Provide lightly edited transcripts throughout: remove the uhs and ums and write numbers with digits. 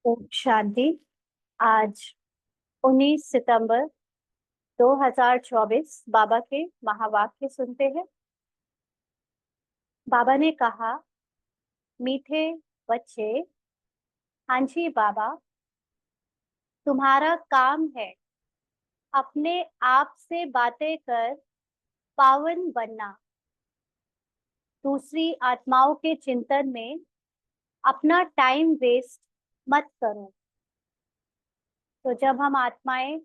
ओम शांति। आज 19 सितंबर 2024 बाबा के महावाक्य सुनते हैं। बाबा ने कहा, मीठे बच्चे, हाँ जी बाबा, तुम्हारा काम है अपने आप से बातें कर पावन बनना। दूसरी आत्माओं के चिंतन में अपना टाइम वेस्ट मत करो। तो जब हम आत्माएं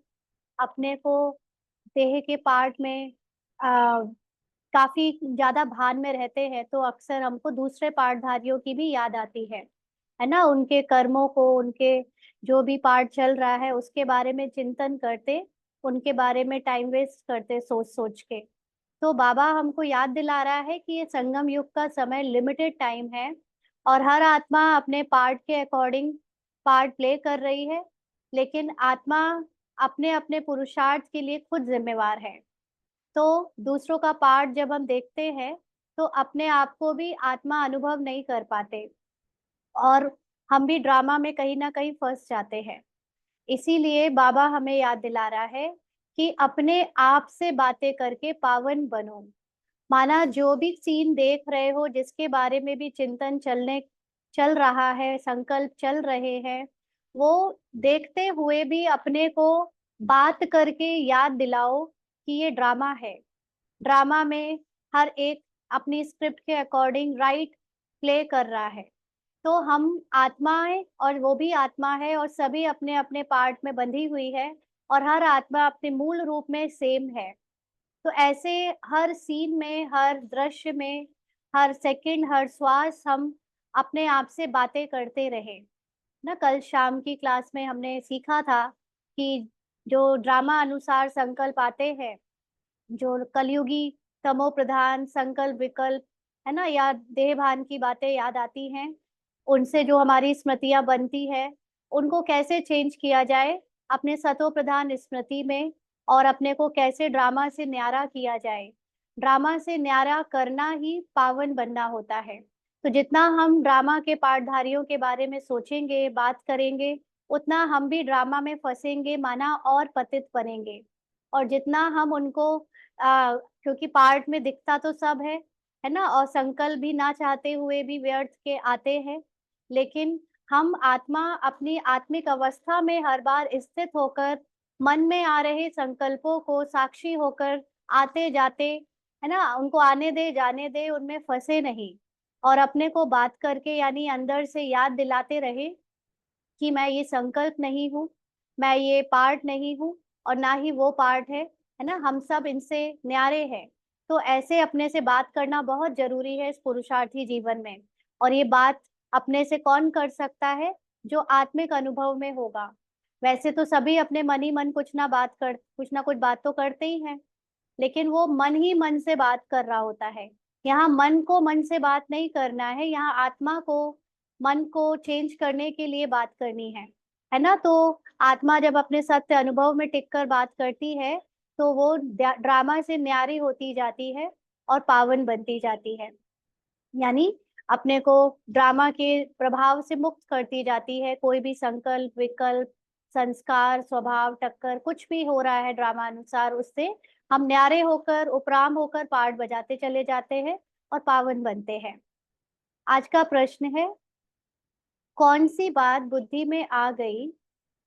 अपने को देह के पार्ट में काफी ज्यादा भान में रहते हैं तो अक्सर हमको दूसरे पार्टधारियों की भी याद आती है ना। उनके कर्मों को, उनके जो भी पार्ट चल रहा है उसके बारे में चिंतन करते, उनके बारे में टाइम वेस्ट करते सोच सोच के। तो बाबा हमको याद दिला रहा है कि ये संगम युग का समय लिमिटेड टाइम है और हर आत्मा अपने पार्ट के अकॉर्डिंग पार्ट प्ले कर रही है, लेकिन आत्मा अपने अपने पुरुषार्थ के लिए खुद जिम्मेवार है। तो दूसरों का पार्ट जब हम देखते हैं तो अपने आप को भी आत्मा अनुभव नहीं कर पाते और हम भी ड्रामा में कहीं ना कहीं फंस जाते हैं। इसीलिए बाबा हमें याद दिला रहा है कि अपने आप से बातें करके पावन बनो। माना जो भी सीन देख रहे हो, जिसके बारे में भी चिंतन चल रहा है, संकल्प चल रहे हैं, वो देखते हुए भी अपने को बात करके याद दिलाओ कि ये ड्रामा है। ड्रामा में हर एक अपनी स्क्रिप्ट के अकॉर्डिंग राइट प्ले कर रहा है। तो हम आत्माएं और वो भी आत्मा है और सभी अपने अपने पार्ट में बंधी हुई है और हर आत्मा अपने मूल रूप में सेम है। तो ऐसे हर सीन में, हर दृश्य में, हर सेकंड, हर श्वास हम अपने आप से बातें करते रहे ना। कल शाम की क्लास में हमने सीखा था कि जो ड्रामा अनुसार संकल्प आते हैं, जो कलयुगी तमो प्रधान संकल्प विकल्प है ना, या देह भान की बातें याद आती हैं, उनसे जो हमारी स्मृतियां बनती है, उनको कैसे चेंज किया जाए अपने सतो प्रधान स्मृति में, और अपने को कैसे ड्रामा से न्यारा किया जाए। ड्रामा से न्यारा करना ही पावन बनना होता है। तो जितना हम ड्रामा के पार्टधारियों के बारे में सोचेंगे, बात करेंगे, उतना हम भी ड्रामा में फंसेंगे, माना और पतित बनेंगे। और जितना हम उनको क्योंकि पार्ट में दिखता तो सब है ना, और संकल्प भी ना चाहते हुए भी व्यर्थ के आते हैं, लेकिन हम आत्मा अपनी आत्मिक अवस्था में हर बार स्थित होकर मन में आ रहे संकल्पों को साक्षी होकर आते जाते, है ना, उनको आने दे जाने दे, उनमें फंसे नहीं। और अपने को बात करके यानी अंदर से याद दिलाते रहे कि मैं ये संकल्प नहीं हूँ, मैं ये पार्ट नहीं हूँ, और ना ही वो पार्ट है ना, हम सब इनसे न्यारे हैं। तो ऐसे अपने से बात करना बहुत जरूरी है इस पुरुषार्थी जीवन में। और ये बात अपने से कौन कर सकता है? जो आत्मिक अनुभव में होगा। वैसे तो सभी अपने मन ही मन कुछ ना कुछ बात तो करते ही हैं, लेकिन वो मन ही मन से बात कर रहा होता है। यहाँ मन को मन से बात नहीं करना है, यहाँ आत्मा को मन को चेंज करने के लिए बात करनी है ना। तो आत्मा जब अपने सत्य अनुभव में टिककर बात करती है तो वो ड्रामा से न्यारी होती जाती है और पावन बनती जाती है। यानी अपने को ड्रामा के प्रभाव से मुक्त करती जाती है। कोई भी संकल्प विकल्प संस्कार स्वभाव टक्कर कुछ भी हो रहा है ड्रामा अनुसार, उससे हम न्यारे होकर उपराम होकर पाठ बजाते चले जाते हैं और पावन बनते हैं। आज का प्रश्न है, कौन सी बात बुद्धि में आ गई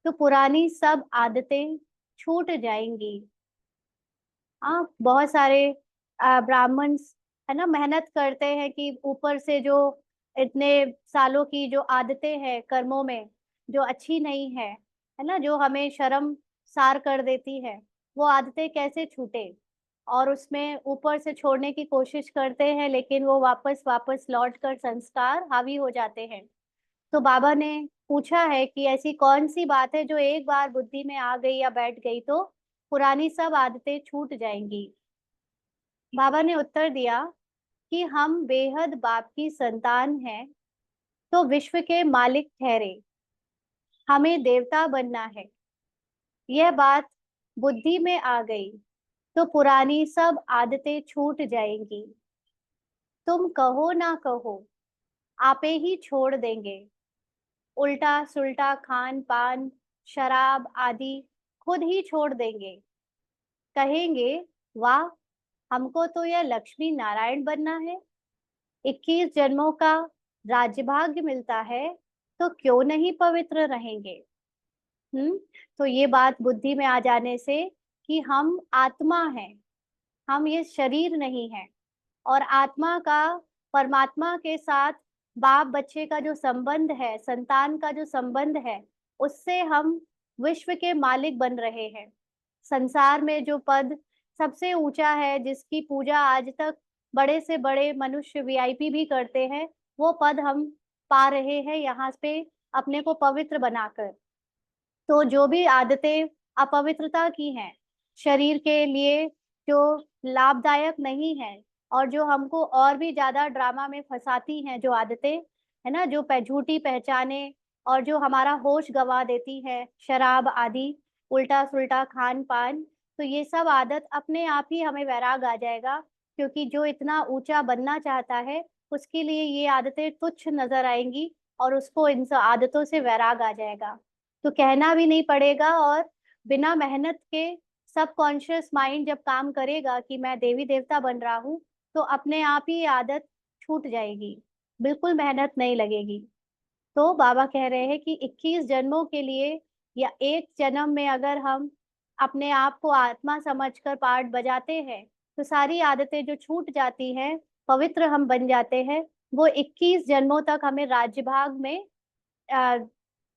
तो पुरानी सब आदतें छूट जाएंगी? हाँ, बहुत सारे ब्राह्मण है ना मेहनत करते हैं कि ऊपर से जो इतने सालों की जो आदतें हैं कर्मों में, जो अच्छी नहीं है ना, जो हमें शर्म सार कर देती है, वो आदतें कैसे छूटे। और उसमें ऊपर से छोड़ने की कोशिश करते हैं, लेकिन वो वापस वापस लौट कर संस्कार हावी हो जाते हैं। तो बाबा ने पूछा है कि ऐसी कौन सी बात है जो एक बार बुद्धि में आ गई या बैठ गई तो पुरानी सब आदतें छूट जाएंगी। बाबा ने उत्तर दिया कि हम बेहद बाप की संतान हैं तो विश्व के मालिक ठहरे, हमें देवता बनना है। यह बात बुद्धि में आ गई तो पुरानी सब आदतें छूट जाएंगी। तुम कहो ना कहो, आपे ही छोड़ देंगे। उल्टा सुल्टा खान पान, शराब आदि खुद ही छोड़ देंगे। कहेंगे, वाह, हमको तो यह लक्ष्मी नारायण बनना है, 21 जन्मों का राज्यभाग्य मिलता है, तो क्यों नहीं पवित्र रहेंगे। हम्म। तो ये बात बुद्धि में आ जाने से कि हम आत्मा हैं, हम ये शरीर नहीं है, और आत्मा का परमात्मा के साथ बाप बच्चे का जो संबंध है, संतान का जो संबंध है, उससे हम विश्व के मालिक बन रहे हैं। संसार में जो पद सबसे ऊंचा है, जिसकी पूजा आज तक बड़े से बड़े मनुष्य वीआईपी भी करते हैं, वो पद हम पा रहे हैं यहाँ पे अपने को पवित्र बनाकर। तो जो भी आदतें अपवित्रता की हैं, शरीर के लिए जो लाभदायक नहीं है, और जो हमको और भी ज्यादा ड्रामा में फंसाती हैं, जो आदतें है ना, जो झूठी पहचाने और जो हमारा होश गंवा देती है, शराब आदि, उल्टा सुल्टा खान पान, तो ये सब आदत अपने आप ही हमें वैराग आ जाएगा। क्योंकि जो इतना ऊंचा बनना चाहता है, उसके लिए ये आदतें तुच्छ नजर आएंगी, और उसको इन सब आदतों से वैराग आ जाएगा। तो कहना भी नहीं पड़ेगा, और बिना मेहनत के सबकॉन्शियस माइंड जब काम करेगा कि मैं देवी देवता बन रहा हूँ, तो अपने आप ही ये आदत छूट जाएगी, बिल्कुल मेहनत नहीं लगेगी। तो बाबा कह रहे हैं कि 21 जन्मों के लिए या एक जन्म में अगर हम अपने आप को आत्मा समझकर पाठ बजाते हैं, तो सारी आदतें जो छूट जाती हैं, पवित्र हम बन जाते हैं। वो 21 जन्मों तक हमें राज्य भाग में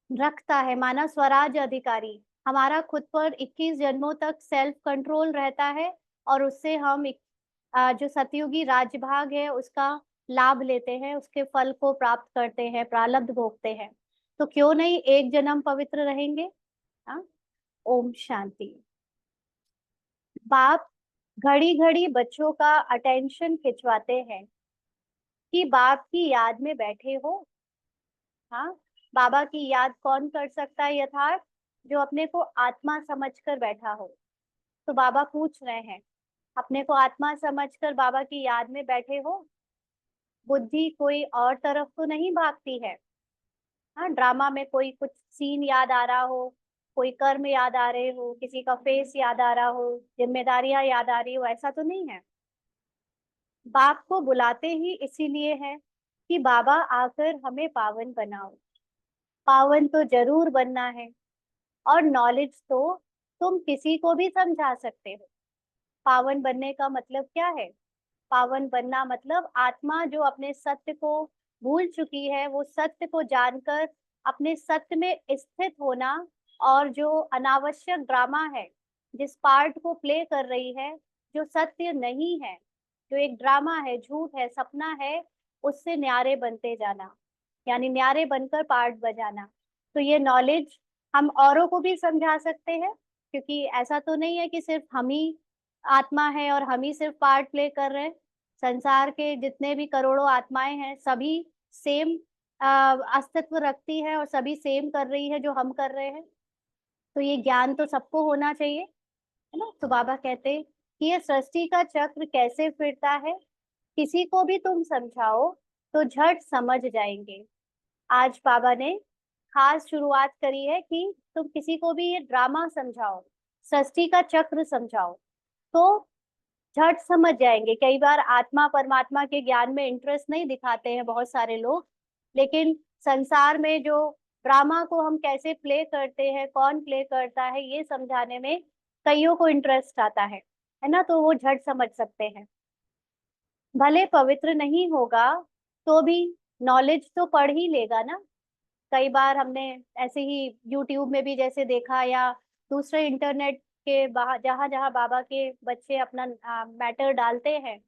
रखता है, माना स्वराज अधिकारी। हमारा खुद पर 21 जन्मों तक सेल्फ कंट्रोल रहता है, और उससे हम जो सतयुगी राजभाग है उसका लाभ लेते हैं, उसके फल को प्राप्त करते हैं, प्रारब्ध भोगते हैं। तो क्यों नहीं एक जन्म पवित्र रहेंगे। हाँ। ओम शांति। बाप घड़ी घड़ी बच्चों का अटेंशन खिंचवाते हैं कि बाप की याद में बैठे हो। हाँ। बाबा की याद कौन कर सकता है यथार्थ? जो अपने को आत्मा समझकर बैठा हो। तो बाबा पूछ रहे हैं, अपने को आत्मा समझकर बाबा की याद में बैठे हो? बुद्धि कोई और तरफ तो नहीं भागती है। हाँ, ड्रामा में कोई कुछ सीन याद आ रहा हो, कोई कर्म याद आ रहे हो, किसी का फेस याद आ रहा हो, जिम्मेदारियां याद आ रही हो, ऐसा तो नहीं है। बाप को बुलाते ही इसीलिए है कि बाबा आकर हमें पावन बनाओ। पावन तो जरूर बनना है, और नॉलेज तो तुम किसी को भी समझा सकते हो। पावन बनने का मतलब क्या है? पावन बनना मतलब आत्मा जो अपने सत्य को भूल चुकी है, वो सत्य को जानकर अपने सत्य में स्थित होना, और जो अनावश्यक ड्रामा है, जिस पार्ट को प्ले कर रही है, जो सत्य नहीं है, जो एक ड्रामा है, झूठ है, सपना है, उससे न्यारे बनते जाना, यानी न्यारे बनकर पार्ट बजाना। तो ये नॉलेज हम औरों को भी समझा सकते हैं, क्योंकि ऐसा तो नहीं है कि सिर्फ हम ही आत्मा है और हम ही सिर्फ पार्ट प्ले कर रहे हैं। संसार के जितने भी करोड़ों आत्माएं हैं, सभी सेम अस्तित्व रखती है, और सभी सेम कर रही है जो हम कर रहे हैं। तो ये ज्ञान तो सबको होना चाहिए, है ना। तो बाबा कहते हैं कि ये सृष्टि का चक्र कैसे फिरता है, किसी को भी तुम समझाओ तो झट समझ जाएंगे। आज बाबा ने खास शुरुआत करी है कि तुम किसी को भी ये ड्रामा समझाओ, सृष्टि का चक्र समझाओ, तो झट समझ जाएंगे। कई बार आत्मा परमात्मा के ज्ञान में इंटरेस्ट नहीं दिखाते हैं बहुत सारे लोग, लेकिन संसार में जो ड्रामा को हम कैसे प्ले करते हैं, कौन प्ले करता है, ये समझाने में कईयों को इंटरेस्ट आता है ना। तो वो झट समझ सकते हैं। भले पवित्र नहीं होगा तो भी नॉलेज तो पढ़ ही लेगा ना। कई बार हमने ऐसे ही यूट्यूब में भी जैसे देखा, या दूसरे इंटरनेट के जहाँ जहाँ बाबा के बच्चे अपना मैटर डालते हैं,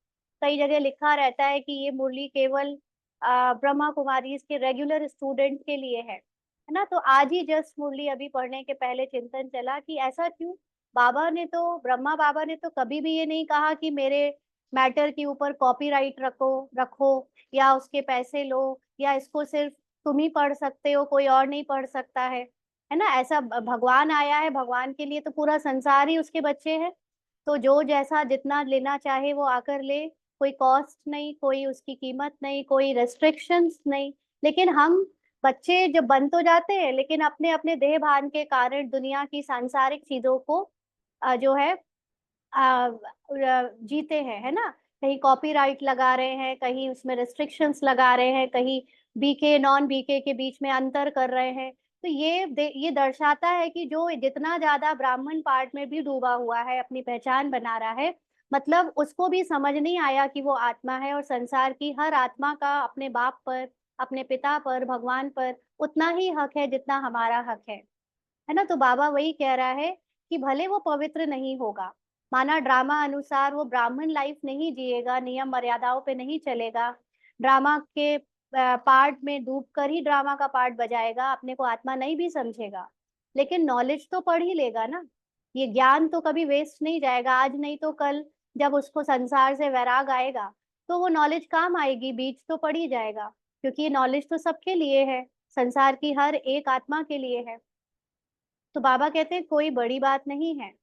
कई जगह लिखा रहता है कि ये मुरली केवल ब्रह्मा कुमारी के रेगुलर स्टूडेंट के लिए है ना। तो आज ही जस्ट मुरली अभी पढ़ने के पहले चिंतन चला कि ऐसा क्यों। बाबा ने तो, ब्रह्मा बाबा ने तो कभी भी ये नहीं कहा कि मेरे मैटर के ऊपर कॉपीराइट रखो रखो, या उसके पैसे लो, या इसको सिर्फ तुम ही पढ़ सकते हो, कोई और नहीं पढ़ सकता है ना। ऐसा भगवान आया है, भगवान के लिए तो पूरा संसार ही उसके बच्चे हैं। तो जो जैसा जितना लेना चाहे वो आकर ले, कोई कॉस्ट नहीं, कोई उसकी कीमत नहीं, कोई रेस्ट्रिक्शंस नहीं। लेकिन हम बच्चे जब बन तो जाते हैं, लेकिन अपने अपने देह भान के कारण दुनिया की सांसारिक चीजों को जो है जीते हैं, है ना। कहीं कॉपीराइट लगा रहे हैं, कहीं उसमें रिस्ट्रिक्शंस लगा रहे हैं, कहीं बीके नॉन बीके के बीच में अंतर कर रहे हैं। तो ये दर्शाता है कि जो जितना ज्यादा ब्राह्मण पार्ट में भी डूबा हुआ है, अपनी पहचान बना रहा है, मतलब उसको भी समझ नहीं आया कि वो आत्मा है, और संसार की हर आत्मा का अपने बाप पर, अपने पिता पर, भगवान पर उतना ही हक है जितना हमारा हक है ना। तो बाबा वही कह रहा है कि भले वो पवित्र नहीं होगा, माना ड्रामा अनुसार वो ब्राह्मण लाइफ नहीं जिएगा, नियम मर्यादाओं पे नहीं चलेगा, ड्रामा के पार्ट में डूब कर ही ड्रामा का पार्ट बजाएगा, अपने को आत्मा नहीं भी समझेगा, लेकिन नॉलेज तो पढ़ ही लेगा ना। ये ज्ञान तो कभी वेस्ट नहीं जाएगा, आज नहीं तो कल जब उसको संसार से वैराग आएगा तो वो नॉलेज काम आएगी, बीज तो पड़ ही जाएगा, क्योंकि ये नॉलेज तो सबके लिए है, संसार की हर एक आत्मा के लिए है। तो बाबा कहते हैं कोई बड़ी बात नहीं है,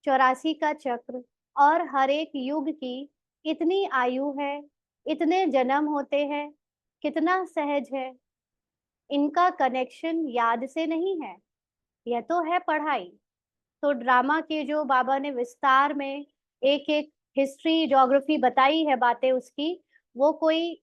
84 का चक्र और हर एक युग की इतनी आयु है, इतने जन्म होते हैं, कितना सहज है। इनका कनेक्शन याद से नहीं है, यह तो है पढ़ाई। तो ड्रामा के जो बाबा ने विस्तार में एक एक हिस्ट्री ज्योग्राफी बताई है बातें उसकी, वो कोई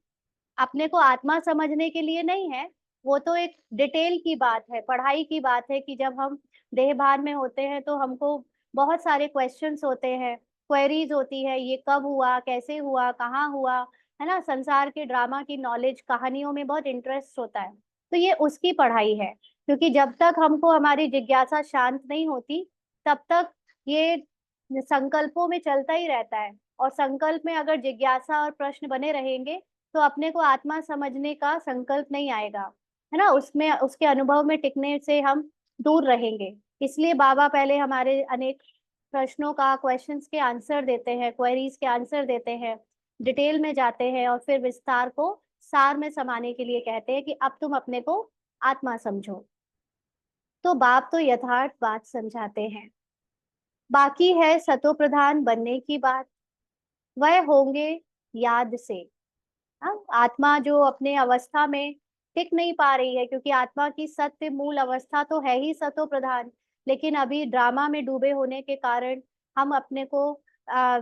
अपने को आत्मा समझने के लिए नहीं है, वो तो एक डिटेल की बात है, पढ़ाई की बात है कि जब हम देह भान में होते हैं तो हमको बहुत सारे क्वेश्चंस होते हैं, क्वेरीज होती है, ये कब हुआ, कैसे हुआ, कहाँ हुआ, है ना। संसार के ड्रामा की नॉलेज, कहानियों में बहुत इंटरेस्ट होता है, तो ये उसकी पढ़ाई है। क्योंकि जब तक हमको हमारी जिज्ञासा शांत नहीं होती, तब तक ये संकल्पों में चलता ही रहता है, और संकल्प में अगर जिज्ञासा और प्रश्न बने रहेंगे तो अपने को आत्मा समझने का संकल्प नहीं आएगा, है ना, उसमें उसके अनुभव में टिकने से हम दूर रहेंगे। इसलिए बाबा पहले हमारे अनेक प्रश्नों का, क्वेश्चंस के आंसर देते हैं, क्वेरीज के आंसर देते हैं, डिटेल में जाते हैं, और फिर विस्तार को सार में समाने के लिए कहते हैं कि अब तुम अपने को आत्मा समझो। तो बाप तो यथार्थ बात समझाते हैं, बाकी है सतो प्रधान बनने की बात, वह होंगे याद से। हाँ, आत्मा जो अपने अवस्था में टिक नहीं पा रही है, क्योंकि आत्मा की सत्य मूल अवस्था तो है ही सतो प्रधान, लेकिन अभी ड्रामा में डूबे होने के कारण हम अपने को आ,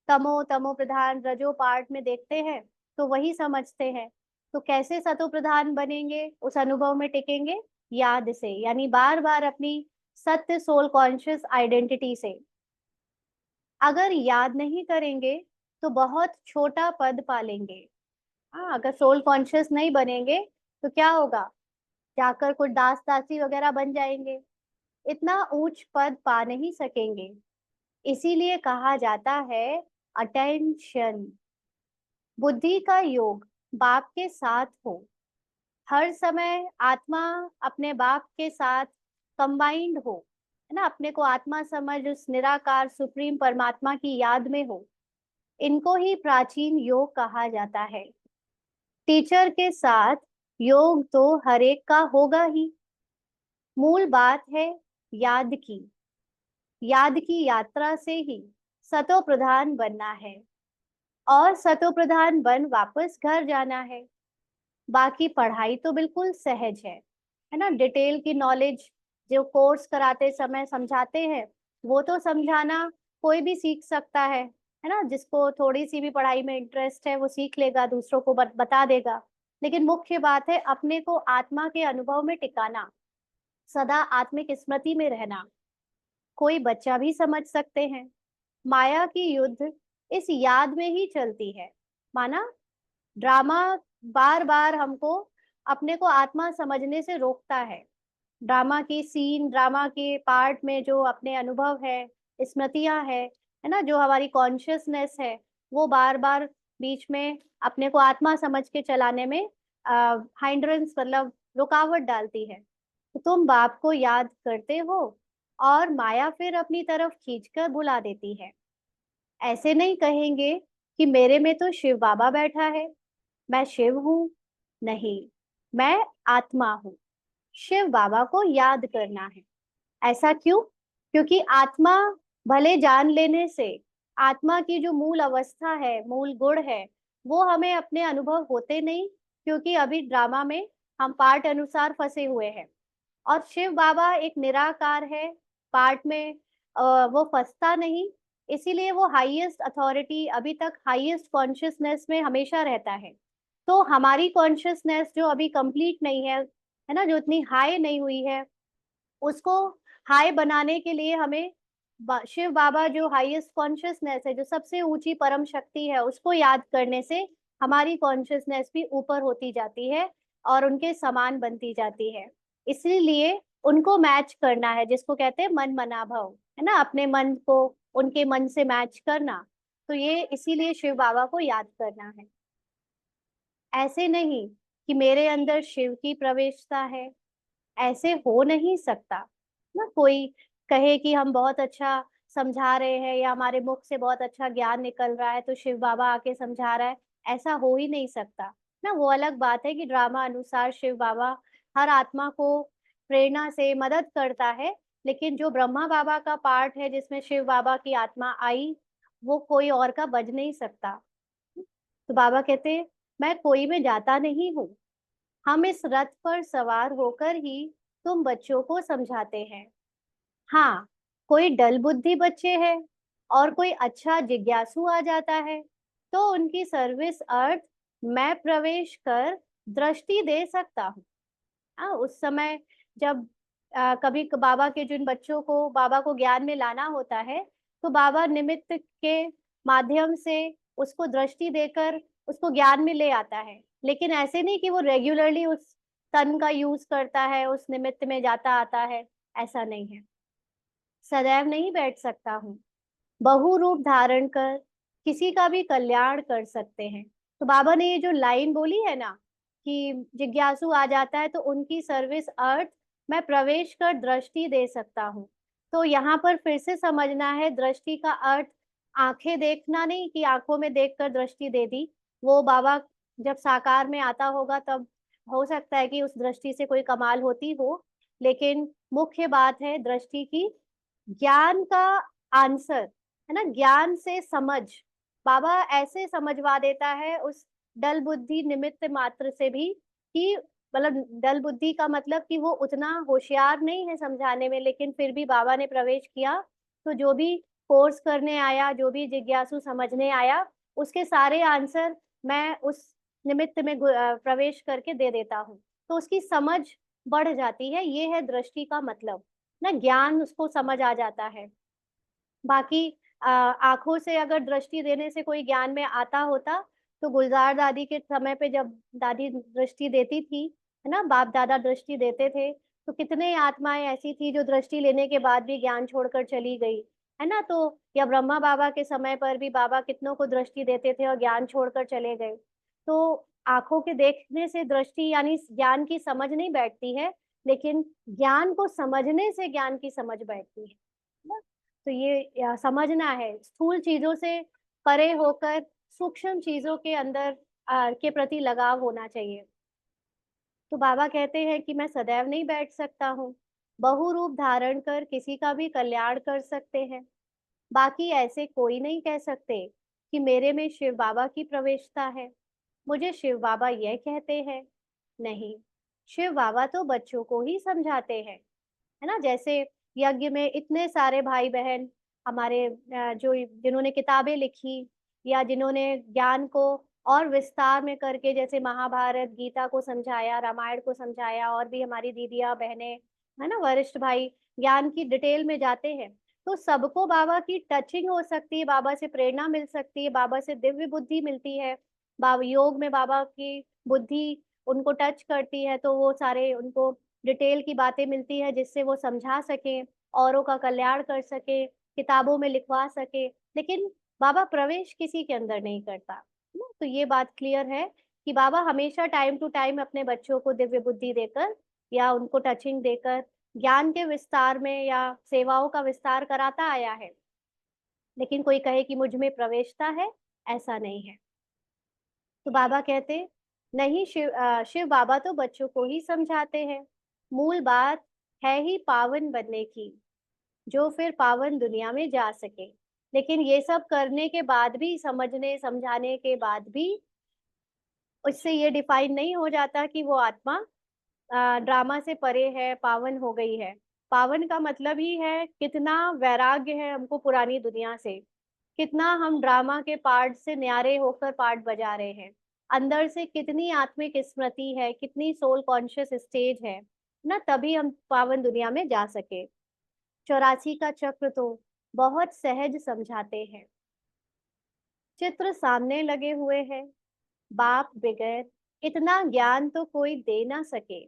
तमो तमो प्रधान रजो पार्ट में देखते हैं, तो वही समझते हैं। तो कैसे सतो प्रधान बनेंगे, उस अनुभव में टिकेंगे याद से, यानी बार बार अपनी सत्य सोल कॉन्शियस आइडेंटिटी से। अगर याद नहीं करेंगे तो बहुत छोटा पद पालेंगे। हाँ, अगर सोल कॉन्शियस नहीं बनेंगे तो क्या होगा, जाकर कुछ दास दासी वगैरह बन जाएंगे, इतना ऊंच पद पा नहीं सकेंगे। इसीलिए कहा जाता है अटेंशन, बुद्धि का योग बाप के साथ हो, हर समय आत्मा अपने बाप के साथ कंबाइंड हो, है ना, अपने को आत्मा समझ उस निराकार सुप्रीम परमात्मा की याद में हो। इनको ही प्राचीन योग कहा जाता है। टीचर के साथ योग तो हर एक का होगा ही, मूल बात है याद की, याद की यात्रा से ही सतो प्रधान बनना है, और सतो प्रधान बन वापस घर जाना है। बाकी पढ़ाई तो बिल्कुल सहज है ना, डिटेल की नॉलेज जो कोर्स कराते समय समझाते हैं, वो तो समझाना कोई भी सीख सकता है ना, जिसको थोड़ी सी भी पढ़ाई में इंटरेस्ट है वो सीख लेगा, दूसरों को बता देगा। लेकिन मुख्य बात है अपने को आत्मा के अनुभव में टिकाना, सदा आत्मिक स्मृति में रहना। कोई बच्चा भी समझ सकते हैं, माया की युद्ध इस याद में ही चलती है। माना ड्रामा बार बार हमको अपने को आत्मा समझने से रोकता है, ड्रामा की सीन, ड्रामा के पार्ट में जो अपने अनुभव है, स्मृतियां है ना, जो हमारी कॉन्शियसनेस है, वो बार बार बीच में अपने को आत्मा समझ के चलाने में हाइंड्रेंस मतलब रुकावट डालती है। तो तुम बाप को याद करते हो और माया फिर अपनी तरफ खींचकर बुला देती है। ऐसे नहीं कहेंगे कि मेरे में तो शिव बाबा बैठा है, मैं शिव हूँ, नहीं, मैं आत्मा हूँ। शिव बाबा को याद करना है। ऐसा क्यों? क्योंकि आत्मा भले जान लेने से आत्मा की जो मूल अवस्था है, मूल गुण है, वो हमें अपने अनुभव होते नहीं, क्योंकि अभी ड्रामा में हम पार्ट अनुसार फंसे हुए हैं। और शिव बाबा एक निराकार है, पार्ट में वो फंसता नहीं, इसीलिए वो हाईएस्ट अथॉरिटी, अभी तक हाईएस्ट कॉन्शियसनेस में हमेशा रहता है। तो हमारी कॉन्शियसनेस जो अभी कंप्लीट नहीं है ना, जो इतनी हाई नहीं हुई है, उसको हाई बनाने के लिए हमें शिव बाबा जो हाईएस्ट कॉन्शियसनेस है, जो सबसे ऊंची परम शक्ति है, उसको याद करने से हमारी कॉन्शियसनेस भी ऊपर होती जाती है और उनके समान बनती जाती है। इसीलिए उनको मैच करना है, जिसको कहते हैं मन मनाभव, है ना, अपने मन को उनके मन से मैच करना। तो ये इसीलिए शिव बाबा को याद करना है। ऐसे नहीं कि मेरे अंदर शिव की प्रवेशता है, ऐसे हो नहीं सकता ना। कोई कहे कि हम बहुत अच्छा समझा रहे हैं या हमारे मुख से बहुत अच्छा ज्ञान निकल रहा है तो शिव बाबा आके समझा रहा है, ऐसा हो ही नहीं सकता ना। वो अलग बात है कि ड्रामा अनुसार शिव बाबा हर आत्मा को प्रेरणा से मदद करता है, लेकिन जो ब्रह्मा बाबा का पार्ट है जिसमें शिव बाबा की आत्मा आई, वो कोई और का बज नहीं सकता। तो बाबा कहते हैं, मैं कोई में जाता नहीं हूँ, हम इस रथ पर सवार होकर ही तुम बच्चों को समझाते हैं। हाँ, कोई डल बुद्धि बच्चे हैं और कोई अच्छा जिज्ञासु आ जाता है, तो उनकी सर्विस अर्थ मैं प्रवेश कर दृष्टि दे सकता हूँ। हाँ, उस समय जब कभी बाबा के जिन बच्चों को बाबा को ज्ञान में लाना होता है, तो बाबा निमित्त के माध्यम से उसको दृष्टि देकर उसको ज्ञान में ले आता है। लेकिन ऐसे नहीं कि वो रेगुलरली उस तन का यूज करता है, उस निमित्त में जाता आता है, ऐसा नहीं है। सदैव नहीं बैठ सकता हूँ, बहु रूप धारण कर किसी का भी कल्याण कर सकते हैं। तो बाबा ने ये जो लाइन बोली है ना कि जिज्ञासु आ जाता है तो उनकी सर्विस अर्थ मैं प्रवेश कर दृष्टि दे सकता हूँ। तो यहाँ पर फिर से समझना है, दृष्टि का अर्थ आंखें देखना नहीं कि आंखों में देखकर दृष्टि दे दी। वो बाबा जब साकार में आता होगा तब हो सकता है कि उस दृष्टि से कोई कमाल होती हो, लेकिन मुख्य बात है दृष्टि की ज्ञान का आंसर, है ना, ज्ञान से समझ। बाबा ऐसे समझवा देता है उस डल बुद्धि निमित्त मात्र से भी कि मतलब डल बुद्धि का मतलब कि वो उतना होशियार नहीं है समझाने में, लेकिन फिर भी बाबा ने प्रवेश किया तो जो भी कोर्स करने आया, जो भी जिज्ञासु समझने आया, उसके सारे आंसर मैं उस निमित्त में प्रवेश करके दे देता हूँ। तो उसकी समझ बढ़ जाती है, ये है दृष्टि का मतलब ना, ज्ञान उसको समझ आ जाता है। बाकी आंखों से अगर दृष्टि देने से कोई ज्ञान में आता होता, तो गुलजार दादी के समय पे जब दादी दृष्टि देती थी, है ना, बाप दादा दृष्टि देते थे, तो कितने आत्माएं ऐसी थी जो दृष्टि लेने के बाद भी ज्ञान छोड़कर चली गई, है ना। तो या ब्रह्मा बाबा के समय पर भी बाबा कितनों को दृष्टि देते थे और ज्ञान छोड़कर चले गए। तो आंखों के देखने से दृष्टि यानी ज्ञान की समझ नहीं बैठती है, लेकिन ज्ञान को समझने से ज्ञान की समझ बैठती है ना। तो ये समझना है, स्थूल चीजों से परे होकर सूक्ष्म चीजों के अंदर के प्रति लगाव होना चाहिए। तो बाबा कहते हैं कि मैं सदैव नहीं बैठ सकता हूँ, बहु रूप धारण कर किसी का भी कल्याण कर सकते हैं। बाकी ऐसे कोई नहीं कह सकते कि मेरे में शिव बाबा की प्रवेशता है, मुझे शिव बाबा यह कहते हैं। नहीं, शिव बाबा तो बच्चों को ही समझाते हैं, है ना। जैसे यज्ञ में इतने सारे भाई बहन हमारे जो जिन्होंने किताबें लिखी या जिन्होंने ज्ञान को और विस्तार में करके जैसे महाभारत गीता को समझाया, रामायण को समझाया, और भी हमारी दीदियां बहनें, है ना, वरिष्ठ भाई ज्ञान की डिटेल में जाते हैं। तो सबको बाबा की टचिंग हो सकती है, बाबा से प्रेरणा मिल सकती है, बाबा से दिव्य बुद्धि मिलती है। बाबा योग में बाबा की बुद्धि उनको टच करती है, तो वो सारे उनको डिटेल की बातें मिलती है जिससे वो समझा सके, औरों का कल्याण कर सके, किताबों में लिखवा सके। लेकिन बाबा प्रवेश किसी के अंदर नहीं करता ना। तो ये बात क्लियर है कि बाबा हमेशा टाइम टू टाइम अपने बच्चों को दिव्य बुद्धि देकर या उनको टचिंग देकर ज्ञान के विस्तार में या सेवाओं का विस्तार कराता आया है। लेकिन कोई कहे कि मुझ में प्रवेशता है, ऐसा नहीं है। तो बाबा कहते नहीं, शिव बाबा तो बच्चों को ही समझाते हैं। मूल बात है ही पावन बनने की, जो फिर पावन दुनिया में जा सके। लेकिन ये सब करने के बाद भी, समझने समझाने के बाद भी, उससे ये डिफाइन नहीं हो जाता कि वो आत्मा ड्रामा से परे है, पावन हो गई है। पावन का मतलब ही है कितना वैराग्य है हमको पुरानी दुनिया से, कितना हम ड्रामा के पार्ट से न्यारे होकर पार्ट बजा रहे हैं, अंदर से कितनी आत्मिक स्मृति है, कितनी सोल कॉन्शियस स्टेज है ना, तभी हम पावन दुनिया में जा सके। 84 का चक्र तो बहुत सहज समझाते हैं। चित्र सामने लगे हुए हैं, बाप बगैर इतना ज्ञान तो कोई दे ना सके।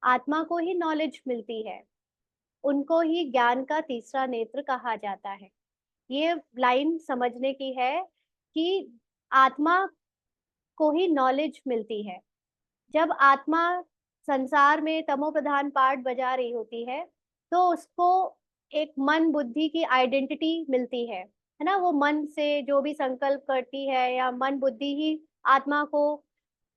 आत्मा को ही नॉलेज मिलती है, उनको ही ज्ञान का तीसरा नेत्र कहा जाता है। ये लाइन समझने की है कि आत्मा को ही नॉलेज मिलती है। जब आत्मा संसार में तमो प्रधान पार्ट बजा रही होती है, तो उसको एक मन बुद्धि की आइडेंटिटी मिलती है ना। वो मन से जो भी संकल्प करती है, या मन बुद्धि ही आत्मा को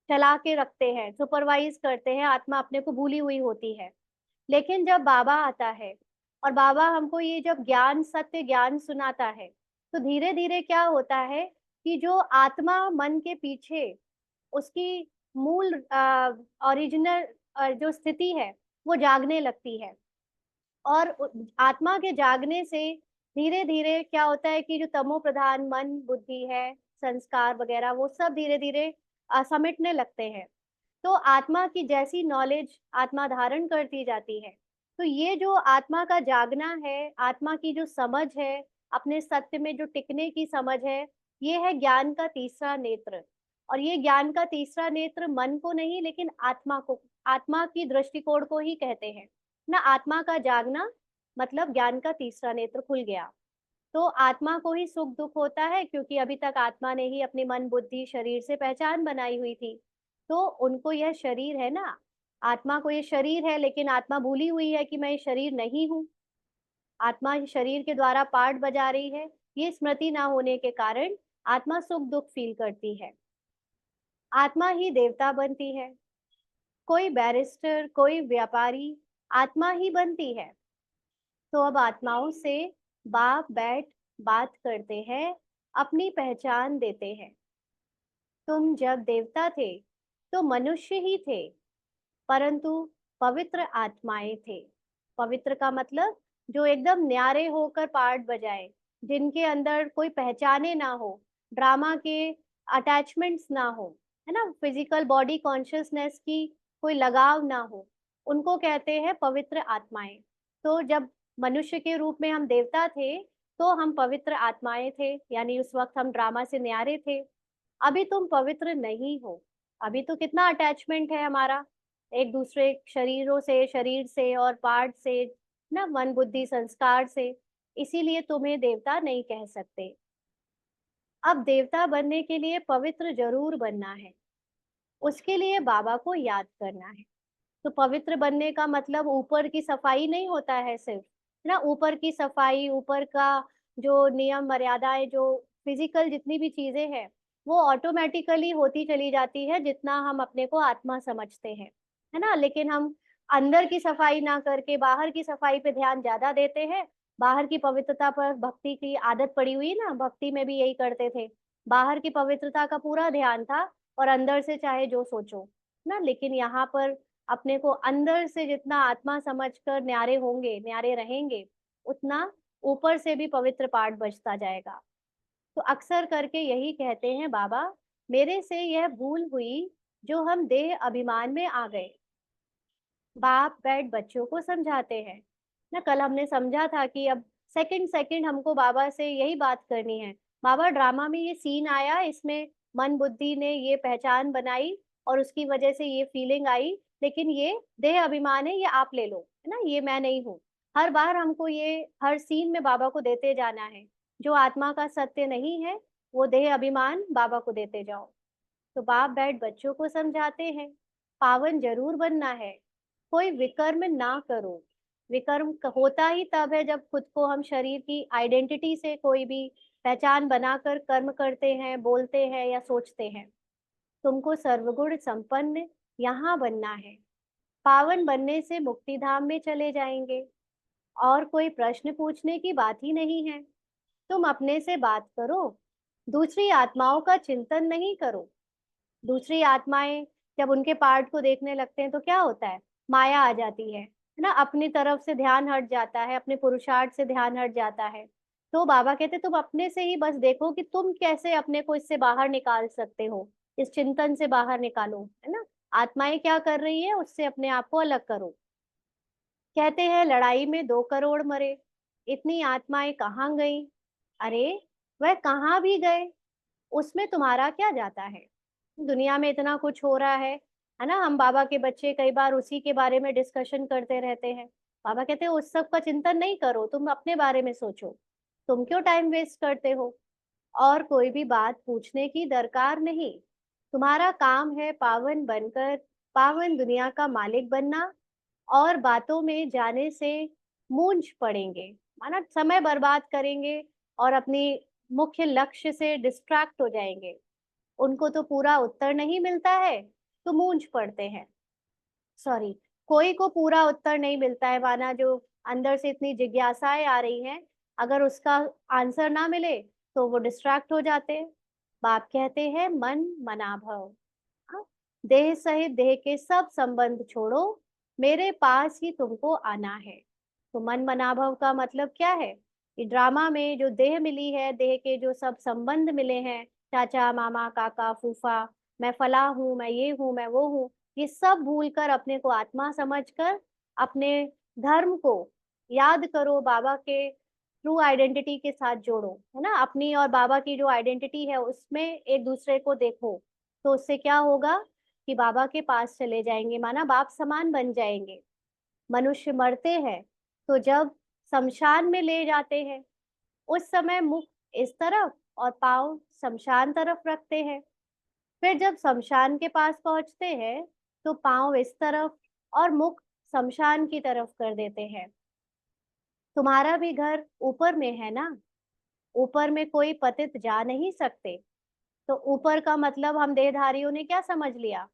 चला के रखते हैं, सुपरवाइज करते हैं, आत्मा अपने को भूली हुई होती है। लेकिन जब बाबा आता है और बाबा हमको ये जब ज्ञान, सत्य ज्ञान सुनाता है, तो धीरे धीरे क्या होता है कि जो आत्मा मन के पीछे, उसकी मूल ओरिजिनल जो स्थिति है, वो जागने लगती है। और आत्मा के जागने से धीरे धीरे क्या होता है कि जो तमो प्रधान मन बुद्धि है, संस्कार वगैरह, वो सब धीरे धीरे समिटने लगते हैं। तो आत्मा की जैसी नॉलेज आत्मा धारण करती जाती है, तो ये जो आत्मा का जागना है, आत्मा की जो समझ है, अपने सत्य में जो टिकने की समझ है, ये है ज्ञान का तीसरा नेत्र। और ये ज्ञान का तीसरा नेत्र मन को नहीं, लेकिन आत्मा को, आत्मा की दृष्टिकोण को ही कहते हैं ना। आत्मा का जागना मतलब ज्ञान का तीसरा नेत्र खुल गया। तो आत्मा को ही सुख दुख होता है, क्योंकि अभी तक आत्मा ने ही अपनी मन बुद्धि शरीर से पहचान बनाई हुई थी। तो उनको यह शरीर है ना, आत्मा को ये शरीर है, लेकिन आत्मा भूली हुई है कि मैं ये शरीर नहीं हूँ। आत्मा शरीर के द्वारा पार्ट बजा रही है, ये स्मृति ना होने के कारण आत्मा सुख दुख फील करती है। आत्मा ही देवता बनती है, कोई बैरिस्टर, कोई व्यापारी, आत्मा ही बनती है। तो अब आत्माओं से बाप बैठ बात करते हैं, अपनी पहचान देते हैं। तुम जब देवता थे तो मनुष्य ही थे, परंतु पवित्र आत्माएं थे। पवित्र का मतलब जो एकदम न्यारे होकर पार्ट बजाए, जिनके अंदर कोई पहचाने ना हो, ड्रामा के अटैचमेंट्स ना हो, है ना, फिजिकल बॉडी कॉन्शियसनेस की कोई लगाव ना हो, उनको कहते हैं पवित्र आत्माएं। तो जब मनुष्य के रूप में हम देवता थे, तो हम पवित्र आत्माएं थे, यानी उस वक्त हम ड्रामा से न्यारे थे। अभी तुम पवित्र नहीं हो। अभी तो कितना अटैचमेंट है हमारा एक दूसरे शरीरों से, शरीर से और पार्ट से ना, मन बुद्धि संस्कार से। इसीलिए तुम्हें देवता नहीं कह सकते। अब देवता बनने के लिए पवित्र जरूर बनना है, उसके लिए बाबा को याद करना है। तो पवित्र बनने का मतलब ऊपर की सफाई नहीं होता है सिर्फ, है ना। ऊपर की सफाई, ऊपर का जो नियम मर्यादाएं, जो फिजिकल जितनी भी चीजें हैं, वो ऑटोमेटिकली होती चली जाती है जितना हम अपने को आत्मा समझते हैं, है ना। लेकिन हम अंदर की सफाई ना करके बाहर की सफाई पे ध्यान ज्यादा देते हैं। बाहर की पवित्रता पर, भक्ति की आदत पड़ी हुई है ना, भक्ति में भी यही करते थे, बाहर की पवित्रता का पूरा ध्यान था, और अंदर से चाहे जो सोचो ना। लेकिन यहाँ पर अपने को अंदर से जितना आत्मा समझकर न्यारे होंगे, न्यारे रहेंगे, उतना ऊपर से भी पवित्र पाठ बचता जाएगा। तो अक्सर करके यही कहते हैं बाबा, मेरे से यह भूल हुई जो हम देह अभिमान में आ गए। बाप बैठ बच्चों को समझाते हैं ना। कल हमने समझा था कि अब सेकंड सेकंड हमको बाबा से यही बात करनी है। बाबा, ड्रामा में ये सीन आया, इसमें मन बुद्धि ने ये पहचान बनाई और उसकी वजह से ये फीलिंग आई, लेकिन ये देह अभिमान है, ये आप ले लो, है ना, ये मैं नहीं हूँ। हर बार हमको ये हर सीन में बाबा को देते जाना है। जो आत्मा का सत्य नहीं है, वो देह अभिमान बाबा को देते जाओ। तो बाप बैठ बच्चों को समझाते हैं, पावन जरूर बनना है, कोई विकर्म ना करो। विकर्म होता ही तब है जब खुद को हम शरीर की आइडेंटिटी से कोई भी पहचान बनाकर कर्म करते हैं, बोलते हैं या सोचते हैं। तुमको सर्वगुण संपन्न यहाँ बनना है, पावन बनने से मुक्ति धाम में चले जाएंगे, और कोई प्रश्न पूछने की बात ही नहीं है। तुम अपने से बात करो, दूसरी आत्माओं का चिंतन नहीं करो। दूसरी आत्माएं जब उनके पार्ट को देखने लगते हैं तो क्या होता है, माया आ जाती है ना, अपनी तरफ से ध्यान हट जाता है, अपने पुरुषार्थ से ध्यान हट जाता है। तो बाबा कहते तुम अपने से ही बस देखो कि तुम कैसे अपने को इससे बाहर निकाल सकते हो, इस चिंतन से बाहर निकालो, है ना। आत्माएं क्या कर रही है उससे अपने आप को अलग करो। कहते हैं लड़ाई में 2 करोड़ मरे, इतनी आत्माएं कहाँ गई? अरे वह कहाँ भी गए, उसमें तुम्हारा क्या जाता है? दुनिया में इतना कुछ हो रहा है ना। हम बाबा के बच्चे कई बार उसी के बारे में डिस्कशन करते रहते हैं। बाबा कहते हैं उस सब का चिंतन नहीं करो, तुम अपने बारे में सोचो, तुम क्यों टाइम वेस्ट करते हो? और कोई भी बात पूछने की दरकार नहीं। तुम्हारा काम है पावन बनकर पावन दुनिया का मालिक बनना, और बातों में जाने से मूंझ पड़ेंगे, माना समय बर्बाद करेंगे और अपनी मुख्य लक्ष्य से डिस्ट्रैक्ट हो जाएंगे। उनको तो पूरा उत्तर नहीं मिलता है तो मूंझ पड़ते हैं। सॉरी, कोई को पूरा उत्तर नहीं मिलता है, माना जो अंदर से इतनी जिज्ञासाएं आ रही हैं, अगर उसका आंसर ना मिले तो वो डिस्ट्रैक्ट हो जाते हैं। बाप कहते हैं मन मना भव। हाँ, देह सहित देह के सब संबंध छोड़ो, मेरे पास ही तुमको आना है। तो मन मनाभव का मतलब क्या है? कि ड्रामा में जो देह मिली है, देह के जो सब संबंध मिले हैं, चाचा मामा काका फूफा, मैं फला हूँ, मैं ये हूँ, मैं वो हूँ, ये सब भूलकर अपने को आत्मा समझकर अपने धर्म को याद करो, बाबा के ट्रू आइडेंटिटी के साथ जोड़ो, है ना। अपनी और बाबा की जो आइडेंटिटी है उसमें एक दूसरे को देखो, तो उससे क्या होगा कि बाबा के पास चले जाएंगे, माना बाप समान बन जाएंगे। मनुष्य मरते हैं तो जब शमशान में ले जाते हैं, उस समय मुख इस तरफ और पांव शमशान तरफ रखते हैं। फिर जब शमशान के पास पहुंचते हैं तो पांव इस तरफ और मुख शमशान की तरफ कर देते हैं। तुम्हारा भी घर ऊपर में है ना, ऊपर में कोई पतित जा नहीं सकते। तो ऊपर का मतलब हम देहधारियों ने क्या समझ लिया,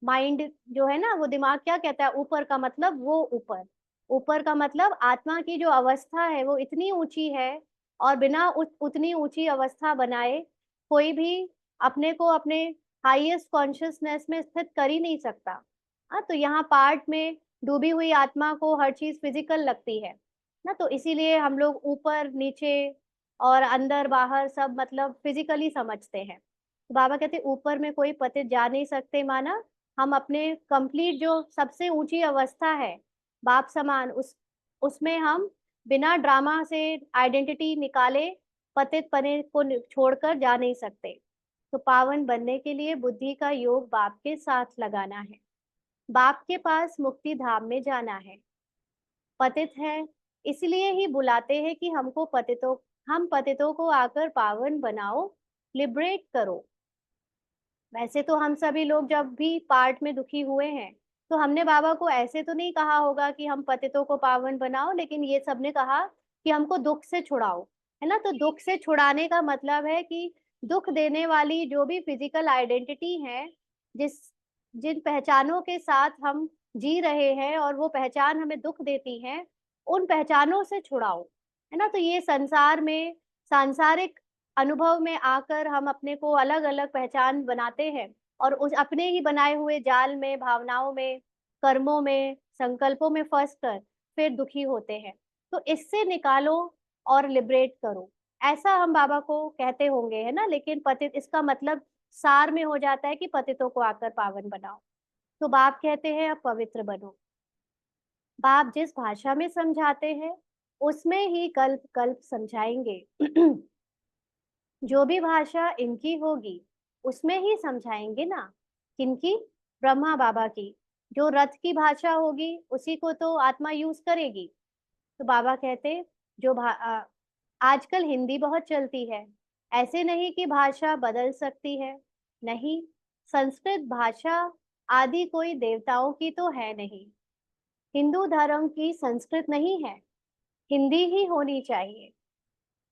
माइंड जो है ना, वो दिमाग क्या कहता है, ऊपर का मतलब वो ऊपर, ऊपर का मतलब आत्मा की जो अवस्था है वो इतनी ऊंची है, और बिना उतनी ऊंची अवस्था बनाए कोई भी अपने को अपने हाईएस्ट कॉन्शियसनेस में स्थित कर ही नहीं सकता। हाँ, तो यहाँ पार्ट में डूबी हुई आत्मा को हर चीज फिजिकल लगती है ना, तो इसीलिए हम लोग ऊपर नीचे और अंदर बाहर सब मतलब फिजिकली समझते हैं। तो बाबा कहते ऊपर में कोई पतित जा नहीं सकते, माना हम अपने कंप्लीट जो सबसे ऊंची अवस्था है बाप समान, उसमें हम बिना ड्रामा से आइडेंटिटी निकाले पतित पने को छोड़कर जा नहीं सकते। तो पावन बनने के लिए बुद्धि का योग बाप के साथ लगाना है, बाप के पास मुक्ति धाम में जाना है। पतित है इसलिए ही बुलाते हैं कि हमको पतितों हम पतितों को आकर पावन बनाओ, लिबरेट करो। वैसे तो हम सभी लोग जब भी पार्ट में दुखी हुए हैं तो हमने बाबा को ऐसे तो नहीं कहा होगा कि हम पतितों को पावन बनाओ, लेकिन ये सबने कहा कि हमको दुख से छुड़ाओ, है ना। तो दुख से छुड़ाने का मतलब है कि दुख देने वाली जो भी फिजिकल आइडेंटिटी है, जिस जिन पहचानों के साथ हम जी रहे हैं और वो पहचान हमें दुख देती हैं, उन पहचानों से छुड़ाओ, है ना। तो ये संसार में सांसारिक अनुभव में आकर हम अपने को अलग अलग पहचान बनाते हैं, और उस अपने ही बनाए हुए जाल में, भावनाओं में, कर्मों में, संकल्पों में फंस कर फिर दुखी होते हैं। तो इससे निकालो और लिबरेट करो, ऐसा हम बाबा को कहते होंगे, है ना। लेकिन पतित इसका मतलब सार में हो जाता है कि पतितों को आकर पावन बनाओ। तो बाप कहते हैं अब पवित्र बनो। बाप जिस भाषा में समझाते हैं उसमें ही कल्प कल्प समझाएंगे। जो भी भाषा इनकी होगी उसमें ही समझाएंगे ना। किनकी? ब्रह्मा बाबा की। जो रथ की भाषा होगी उसी को तो आत्मा यूज करेगी। तो बाबा कहते आजकल हिंदी बहुत चलती है, ऐसे नहीं कि भाषा बदल सकती है, नहीं। संस्कृत भाषा आदि कोई देवताओं की तो है नहीं, हिंदू धर्म की संस्कृत नहीं है, हिंदी ही होनी चाहिए।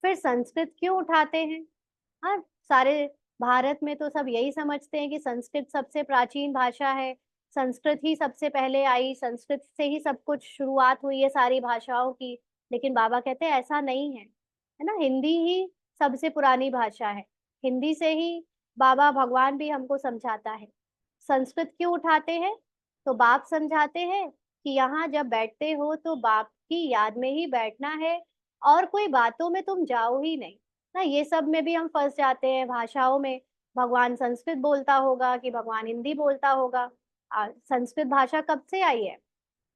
फिर संस्कृत क्यों उठाते हैं? हाँ, सारे भारत में तो सब यही समझते हैं कि संस्कृत सबसे प्राचीन भाषा है, संस्कृत ही सबसे पहले आई, संस्कृत से ही सब कुछ शुरुआत हुई है सारी भाषाओं की। लेकिन बाबा कहते हैं ऐसा नहीं है ना। हिंदी ही सबसे पुरानी भाषा है, हिंदी से ही बाबा भगवान भी हमको समझाता है। संस्कृत क्यों उठाते हैं? तो बाप समझाते हैं कि यहाँ जब बैठते हो तो बाप की याद में ही बैठना है, और कोई बातों में तुम जाओ ही नहीं ना। ये सब में भी हम फंस जाते हैं, भाषाओं में। भगवान संस्कृत बोलता होगा कि भगवान हिंदी बोलता होगा। संस्कृत भाषा कब से आई है?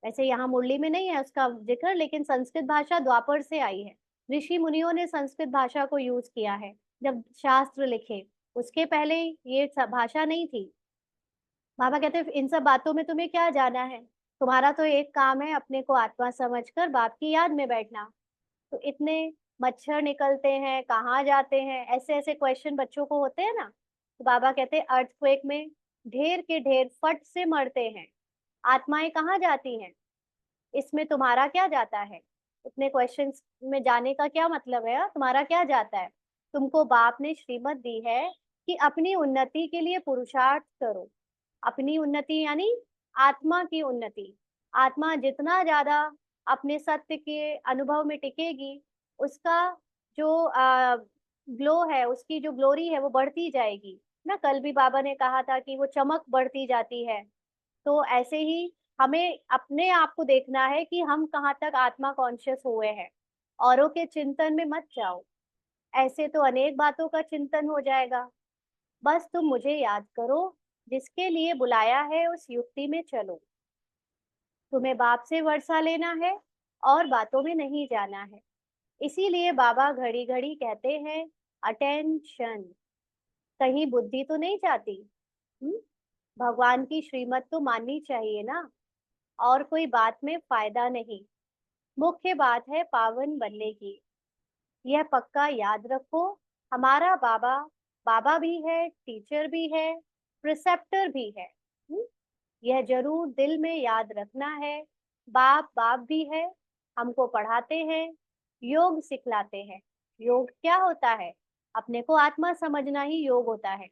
वैसे यहाँ मुरली में नहीं है उसका जिक्र, लेकिन संस्कृत भाषा द्वापर से आई है। ऋषि मुनियों ने संस्कृत भाषा को यूज किया है जब शास्त्र लिखे। उसके पहले ये भाषा नहीं थी। बाबा कहते हैं इन सब बातों में तुम्हें क्या जाना है, तुम्हारा तो एक काम है अपने को आत्मा समझकर बाप की याद में बैठना। तो इतने मच्छर निकलते हैं, कहाँ जाते हैं, ऐसे ऐसे क्वेश्चन बच्चों को होते हैं ना। तो बाबा कहते हैं अर्थक्वेक में ढेर के ढेर फट से मरते हैं, आत्माएं कहाँ जाती हैं, इसमें तुम्हारा क्या जाता है? इतने क्वेश्चंस में जाने का क्या मतलब है? तुम्हारा क्या जाता है? तुमको बाप ने श्रीमत दी है कि अपनी उन्नति के लिए पुरुषार्थ करो। अपनी उन्नति यानी आत्मा की उन्नति। आत्मा जितना ज्यादा अपने सत्य के अनुभव में टिकेगी, उसका जो ग्लो है, उसकी जो ग्लोरी है वो बढ़ती जाएगी ना। कल भी बाबा ने कहा था कि वो चमक बढ़ती जाती है। तो ऐसे ही हमें अपने आप को देखना है कि हम कहाँ तक आत्मा कॉन्शियस हुए हैं। औरों के चिंतन में मत जाओ, ऐसे तो अनेक बातों का चिंतन हो जाएगा। बस तुम मुझे याद करो, जिसके लिए बुलाया है उस युक्ति में चलो। तुम्हें बाप से वर्षा लेना है और बातों में नहीं जाना है। इसीलिए बाबा घड़ी घड़ी कहते हैं अटेंशन। कहीं बुद्धि तो नहीं जाती? हम्म? भगवान की श्रीमत तो माननी चाहिए ना। और कोई बात में फायदा नहीं, मुख्य बात है पावन बनने की। यह पक्का याद रखो। हमारा बाबा बाबा भी है, टीचर भी है, प्रिसेप्टर भी है। यह जरूर दिल में याद रखना है। बाप बाप भी है, हमको पढ़ाते हैं, योग सिखलाते हैं। योग क्या होता है? अपने को आत्मा समझना ही योग होता है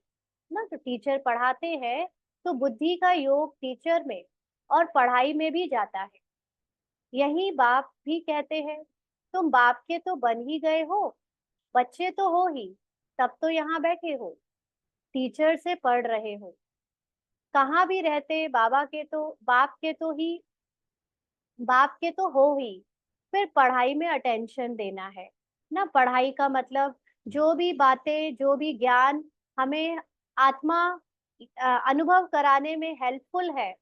ना। तो टीचर पढ़ाते हैं, तो बुद्धि का योग टीचर में और पढ़ाई में भी जाता है। यही बाप भी कहते हैं, तुम बाप के तो बन ही गए हो, बच्चे तो हो ही, तब तो यहाँ बैठे हो, टीचर से पढ़ रहे हो। कहाँ भी रहते बाबा के तो बाप के तो ही, बाप के तो हो ही। फिर पढ़ाई में अटेंशन देना है ना। पढ़ाई का मतलब जो भी बातें, जो भी ज्ञान हमें आत्मा अनुभव कराने में हेल्पफुल है,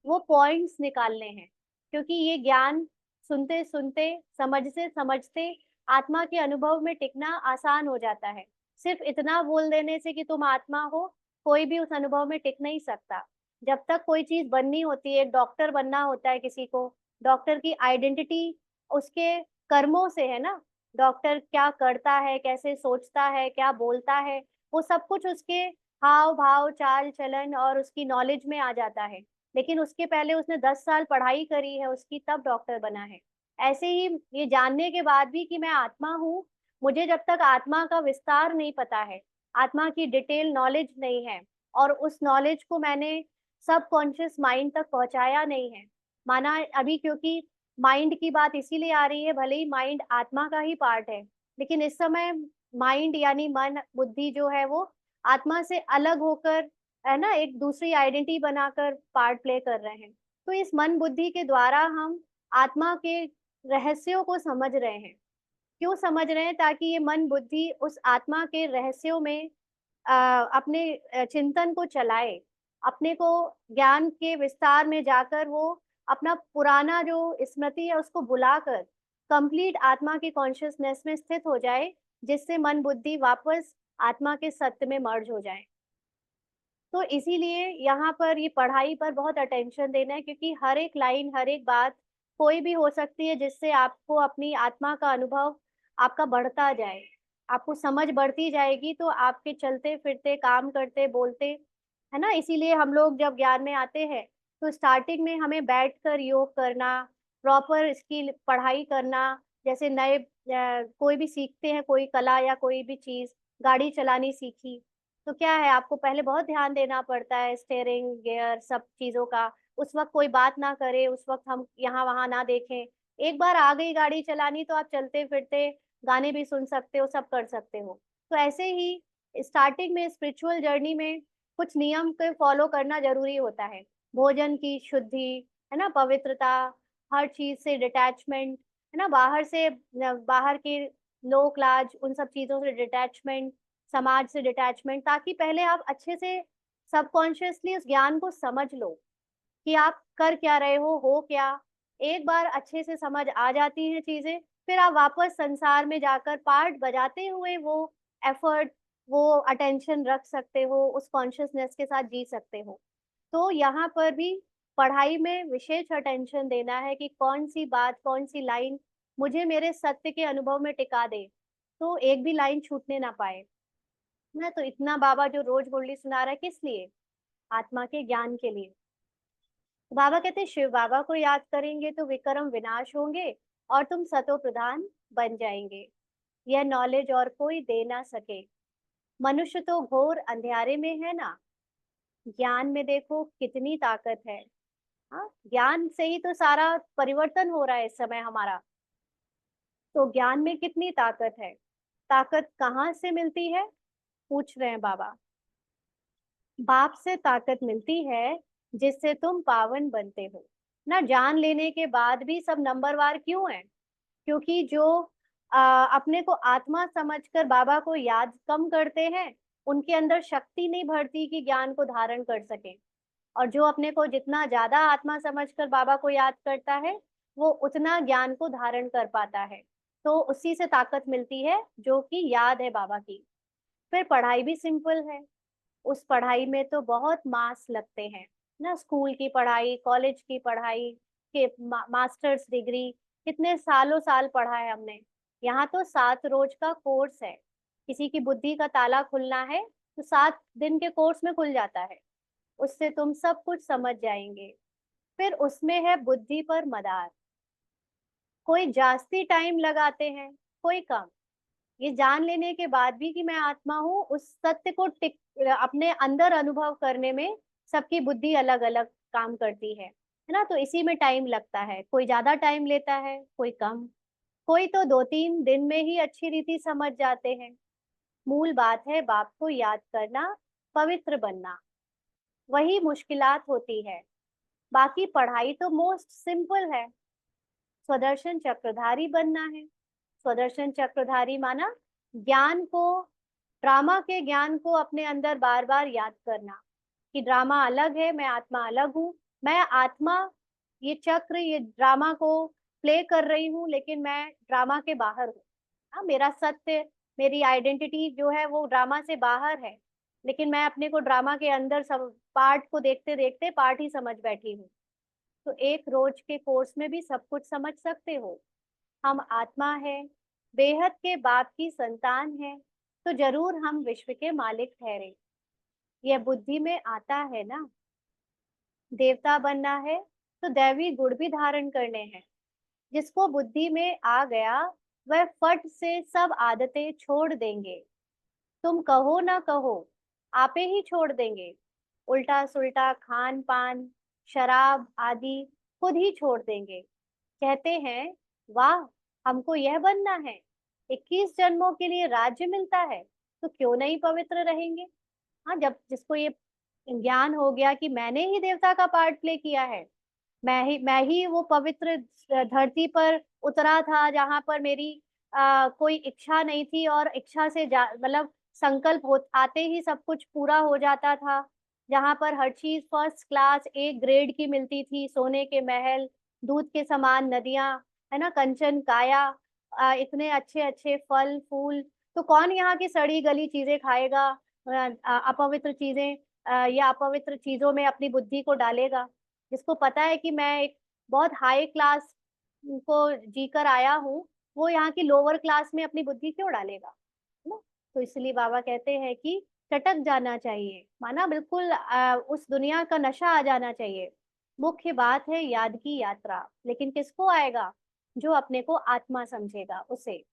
वो पॉइंट्स निकालने हैं। क्योंकि ये ज्ञान सुनते सुनते, समझते समझते आत्मा के अनुभव में टिकना आसान हो जाता है। सिर्फ इतना बोल देने से कि तुम आत्मा हो, कोई भी उस अनुभव में टिक नहीं सकता। जब तक कोई चीज बननी होती है, डॉक्टर बनना होता है किसी को, डॉक्टर की आइडेंटिटी उसके कर्मों से है ना। डॉक्टर क्या करता है, कैसे सोचता है, क्या बोलता है, वो सब कुछ उसके हाव भाव, चाल चलन और उसकी नॉलेज में आ जाता है। लेकिन उसके पहले उसने 10 साल पढ़ाई करी है उसकी, तब डॉक्टर बना है। ऐसे ही ये जानने के बाद भी कि मैं आत्मा हूँ, मुझे जब तक आत्मा का विस्तार नहीं पता है, आत्मा की डिटेल नॉलेज नहीं है, और उस नॉलेज को मैंने सब कॉन्शियस माइंड तक पहुंचाया नहीं है। माना अभी क्योंकि माइंड की बात इसीलिए आ रही है, भले ही माइंड आत्मा का ही पार्ट है, लेकिन इस समय माइंड यानी मन बुद्धि जो है वो आत्मा से अलग होकर, है ना, एक दूसरी आइडेंटिटी बनाकर पार्ट प्ले कर रहे हैं। तो इस मन बुद्धि के द्वारा हम आत्मा के रहस्यों को समझ रहे हैं। क्यों समझ रहे हैं? ताकि ये मन बुद्धि उस आत्मा के रहस्यों में अपने चिंतन को चलाए, अपने को ज्ञान के विस्तार में जाकर वो अपना पुराना जो स्मृति है उसको बुलाकर कंप्लीट आत्मा की कॉन्शियसनेस में स्थित हो जाए, जिससे मन बुद्धि वापस आत्मा के सत्य में मर्ज हो जाए। तो इसीलिए यहाँ पर ये पढ़ाई पर बहुत अटेंशन देना है, क्योंकि हर एक लाइन, हर एक बात कोई भी हो सकती है जिससे आपको अपनी आत्मा का अनुभव आपका बढ़ता जाए, आपको समझ बढ़ती जाएगी, तो आपके चलते फिरते, काम करते, बोलते, है ना। इसीलिए हम लोग जब ज्ञान में आते हैं तो स्टार्टिंग में हमें बैठकर योग करना, प्रॉपर इसकी पढ़ाई करना। जैसे नए कोई भी सीखते हैं कोई कला या कोई भी चीज, गाड़ी चलानी सीखी, तो क्या है, आपको पहले बहुत ध्यान देना पड़ता है, स्टेयरिंग, गियर, सब चीजों का। उस वक्त कोई बात ना करे, उस वक्त हम यहाँ वहां ना देखें। एक बार आ गई गाड़ी चलानी तो आप चलते फिरते गाने भी सुन सकते हो, सब कर सकते हो। तो ऐसे ही स्टार्टिंग में स्पिरिचुअल जर्नी में कुछ नियम के फॉलो करना जरूरी होता है। भोजन की शुद्धि, है ना, पवित्रता, हर चीज से डिटैचमेंट, है ना, बाहर के लोक लाज उन सब चीजों से डिटैचमेंट, समाज से डिटैचमेंट, ताकि पहले आप अच्छे से सबकॉन्शियसली उस ज्ञान को समझ लो कि आप कर क्या रहे हो क्या। एक बार अच्छे से समझ आ जाती हैं चीजें, फिर आप वापस संसार में जाकर पार्ट बजाते हुए वो एफर्ट, वो अटेंशन रख सकते हो, उस कॉन्शियसनेस के साथ जी सकते हो। तो यहाँ पर भी पढ़ाई में विशेष अटेंशन देना है कि कौन सी बात, कौन सी लाइन मुझे मेरे सत्य के अनुभव में टिका दे, तो एक भी लाइन छूटने ना पाए ना। तो इतना बाबा जो रोज मुरली सुना रहा है, किस लिए? आत्मा के ज्ञान के लिए। तो बाबा कहते हैं शिव बाबा को याद करेंगे तो विक्रम विनाश होंगे और तुम सतो प्रधान बन जाएंगे। यह नॉलेज और कोई दे ना सके। मनुष्य तो घोर अंधेरे में है ना, ज्ञान में देखो कितनी ताकत है। हाँ, ज्ञान से ही तो सारा परिवर्तन हो रहा है इस समय हमारा। तो ज्ञान में कितनी ताकत है। ताकत कहाँ से मिलती है, पूछ रहे हैं बाबा। बाप से ताकत मिलती है जिससे तुम पावन बनते हो ना। जान लेने के बाद भी सब नंबरवार क्यों है? क्योंकि जो अपने को आत्मा समझकर बाबा को याद कम करते हैं, उनके अंदर शक्ति नहीं भरती कि ज्ञान को धारण कर सके। और जो अपने को जितना ज्यादा आत्मा समझकर बाबा को याद करता है, वो उतना ज्ञान को धारण कर पाता है। तो उसी से ताकत मिलती है जो कि याद है बाबा की। फिर पढ़ाई भी सिंपल है। उस पढ़ाई में तो बहुत मार्क्स लगते हैं ना। स्कूल की पढ़ाई, कॉलेज की पढ़ाई, के मास्टर्स डिग्री, कितने सालों साल पढ़ा है हमने। यहाँ तो 7 रोज का कोर्स है। किसी की बुद्धि का ताला खुलना है तो 7 दिन के कोर्स में खुल जाता है। उससे तुम सब कुछ समझ जाएंगे। फिर उसमें है बुद्धि पर मदार। कोई जास्ती टाइम लगाते हैं, कोई कम। ये जान लेने के बाद भी कि मैं आत्मा हूँ, उस सत्य को टिक अपने अंदर अनुभव करने में सबकी बुद्धि अलग अलग काम करती है ना। तो इसी में टाइम लगता है। कोई ज्यादा टाइम लेता है, कोई कम। कोई तो 2-3 दिन में ही अच्छी रीति समझ जाते हैं। मूल बात है बाप को याद करना, पवित्र बनना। वही मुश्किलात होती है। बाकी पढ़ाई तो मोस्ट सिंपल है। स्वदर्शन चक्रधारी बनना है। स्वदर्शन चक्रधारी माना ज्ञान को, ड्रामा के ज्ञान को अपने अंदर बार बार याद करना कि ड्रामा अलग है, मैं आत्मा अलग हूँ। मैं आत्मा ये चक्र, ये ड्रामा को प्ले कर रही हूँ, लेकिन मैं ड्रामा के बाहर हूँ। हाँ, मेरा सत्य, मेरी आइडेंटिटी जो है वो ड्रामा से बाहर है, लेकिन मैं अपने को ड्रामा के अंदर सब पार्ट को देखते देखते पार्ट ही समझ बैठी हूँ। तो एक रोज के कोर्स में भी सब कुछ समझ सकते हो। हम आत्मा है, बेहद के बाप की संतान है, तो जरूर हम विश्व के मालिक ठहरे। यह बुद्धि में आता है ना। देवता बनना है तो दैवी गुण भी धारण करने हैं। जिसको बुद्धि में आ गया, वह फट से सब आदतें छोड़ देंगे। तुम कहो ना कहो, आपे ही छोड़ देंगे। उल्टा सुल्टा खान पान, शराब आदि खुद ही छोड़ देंगे। कहते हैं वाह, हमको यह बनना है, 21 जन्मों के लिए राज्य मिलता है, तो क्यों नहीं पवित्र रहेंगे। हाँ, जब जिसको ये ज्ञान हो गया कि मैंने ही देवता का पार्ट प्ले किया है, मैं ही वो पवित्र धरती पर उतरा था जहां पर मेरी कोई इच्छा नहीं थी, और इच्छा से मतलब संकल्प हो आते ही सब कुछ पूरा हो जाता था। जहां पर हर चीज फर्स्ट क्लास A ग्रेड की मिलती थी, सोने के महल, दूध के समान नदियां, है ना, कंचन काया, इतने अच्छे अच्छे फल फूल। तो कौन यहाँ की सड़ी गली चीजें खाएगा, अपवित्र चीजें, या अपवित्र चीजों में अपनी बुद्धि को डालेगा। जिसको पता है कि मैं एक बहुत हाई क्लास को जीकर आया हूँ, वो यहाँ की लोअर क्लास में अपनी बुद्धि क्यों डालेगा, है ना। तो इसलिए बाबा कहते हैं कि टटक जाना चाहिए, माना बिल्कुल उस दुनिया का नशा आ जाना चाहिए। मुख्य बात है याद की यात्रा, लेकिन किसको आएगा? जो अपने को आत्मा समझेगा उसे।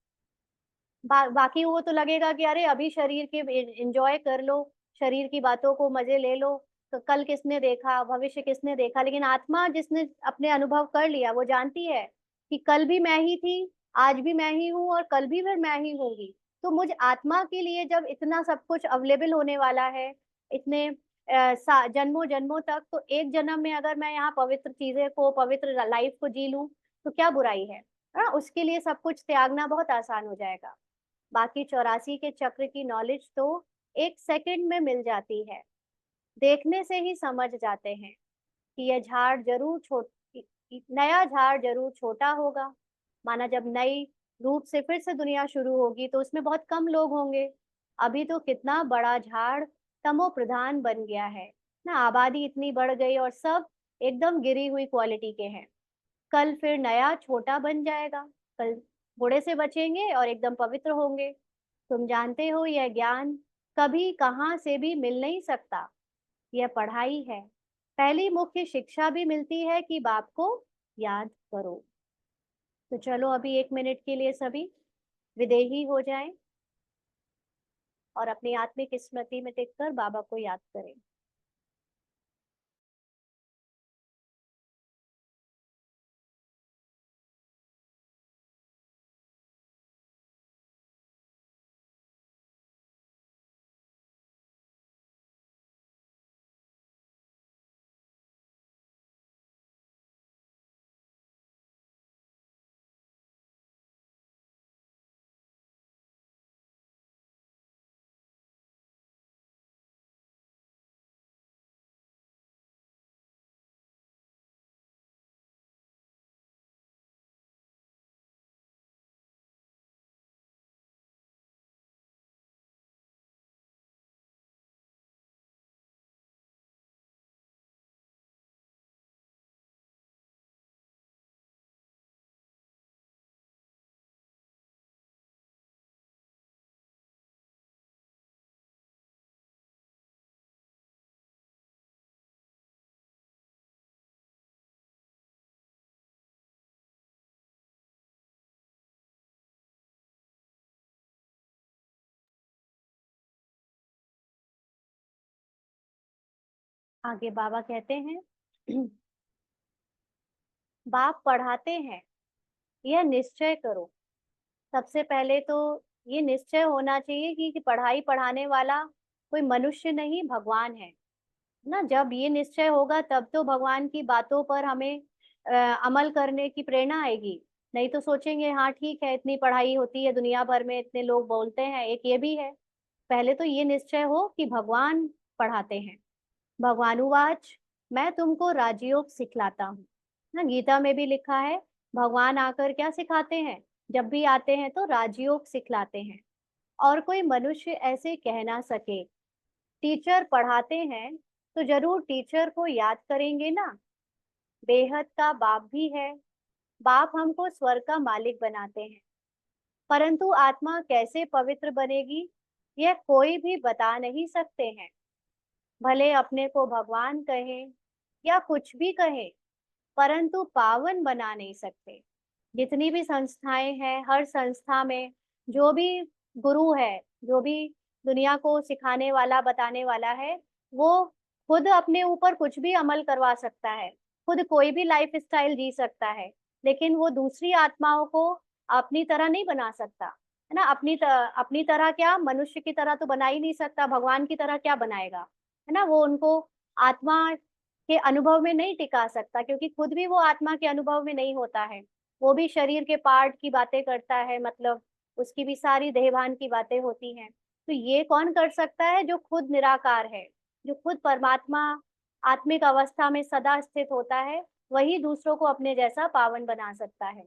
बाकी वो तो लगेगा कि अरे अभी शरीर के एंजॉय कर लो, शरीर की बातों को मजे ले लो, तो कल किसने देखा, भविष्य किसने देखा। लेकिन आत्मा जिसने अपने अनुभव कर लिया, वो जानती है कि कल भी मैं ही थी, आज भी मैं ही हूँ, और कल भी फिर मैं ही होंगी। तो मुझ आत्मा के लिए जब इतना सब कुछ अवेलेबल होने वाला है, इतने जन्मों जन्मों तक, तो एक जन्म में अगर मैं यहाँ पवित्र चीजें को, पवित्र लाइफ को जी लूं तो क्या बुराई है ना? उसके लिए सब कुछ त्यागना बहुत आसान हो जाएगा। बाकी 84 के चक्र की नॉलेज तो 1 सेकंड में मिल जाती है। देखने से ही समझ जाते हैं कि यह झाड़ जरूर नया झाड़ जरूर छोटा होगा। माना जब नई रूप से फिर से दुनिया शुरू होगी तो उसमें बहुत कम लोग होंगे। अभी तो कितना बड़ा झाड़ तमो प्रधान बन गया है ना, आबादी इतनी बढ़ गई और सब एकदम गिरी हुई क्वालिटी के हैं। कल फिर नया छोटा बन जाएगा। कल बूढ़े से बचेंगे और एकदम पवित्र होंगे। तुम जानते हो यह ज्ञान कभी कहाँ से भी मिल नहीं सकता। यह पढ़ाई है। पहली मुख्य शिक्षा भी मिलती है कि बाप को याद करो। तो चलो अभी 1 मिनट के लिए सभी विदेही हो जाएं और अपनी आत्मिक स्मृति में टिककर बाबा को याद करें। आगे बाबा कहते हैं बाप पढ़ाते हैं, यह निश्चय करो। सबसे पहले तो ये निश्चय होना चाहिए कि पढ़ाई पढ़ाने वाला कोई मनुष्य नहीं, भगवान है ना। जब ये निश्चय होगा तब तो भगवान की बातों पर हमें अमल करने की प्रेरणा आएगी। नहीं तो सोचेंगे हाँ ठीक है, इतनी पढ़ाई होती है दुनिया भर में, इतने लोग बोलते हैं, एक ये भी है। पहले तो ये निश्चय हो कि भगवान पढ़ाते हैं। भगवानुवाच, मैं तुमको राजयोग सिखलाता हूँ ना। गीता में भी लिखा है भगवान आकर क्या सिखाते हैं, जब भी आते हैं तो राजयोग सिखलाते हैं। और कोई मनुष्य ऐसे कह ना सके टीचर पढ़ाते हैं तो जरूर टीचर को याद करेंगे ना। बेहद का बाप भी है। बाप हमको स्वर्ग का मालिक बनाते हैं, परंतु आत्मा कैसे पवित्र बनेगी यह कोई भी बता नहीं सकते हैं। भले अपने को भगवान कहें या कुछ भी कहें, परंतु पावन बना नहीं सकते। जितनी भी संस्थाएं हैं, हर संस्था में जो भी गुरु है, जो भी दुनिया को सिखाने वाला बताने वाला है, वो खुद अपने ऊपर कुछ भी अमल करवा सकता है, खुद कोई भी लाइफ स्टाइल जी सकता है, लेकिन वो दूसरी आत्माओं को अपनी तरह नहीं बना सकता है ना। अपनी तरह क्या, मनुष्य की तरह तो बना ही नहीं सकता, भगवान की तरह क्या बनाएगा, है ना। वो उनको आत्मा के अनुभव में नहीं टिका सकता, क्योंकि खुद भी वो आत्मा के अनुभव में नहीं होता है। वो भी शरीर के पार्ट की बातें करता है, मतलब उसकी भी सारी देहभान की बातें होती हैं। तो ये कौन कर सकता है, जो खुद निराकार है, जो खुद परमात्मा आत्मिक अवस्था में सदा स्थित होता है, वही दूसरों को अपने जैसा पावन बना सकता है।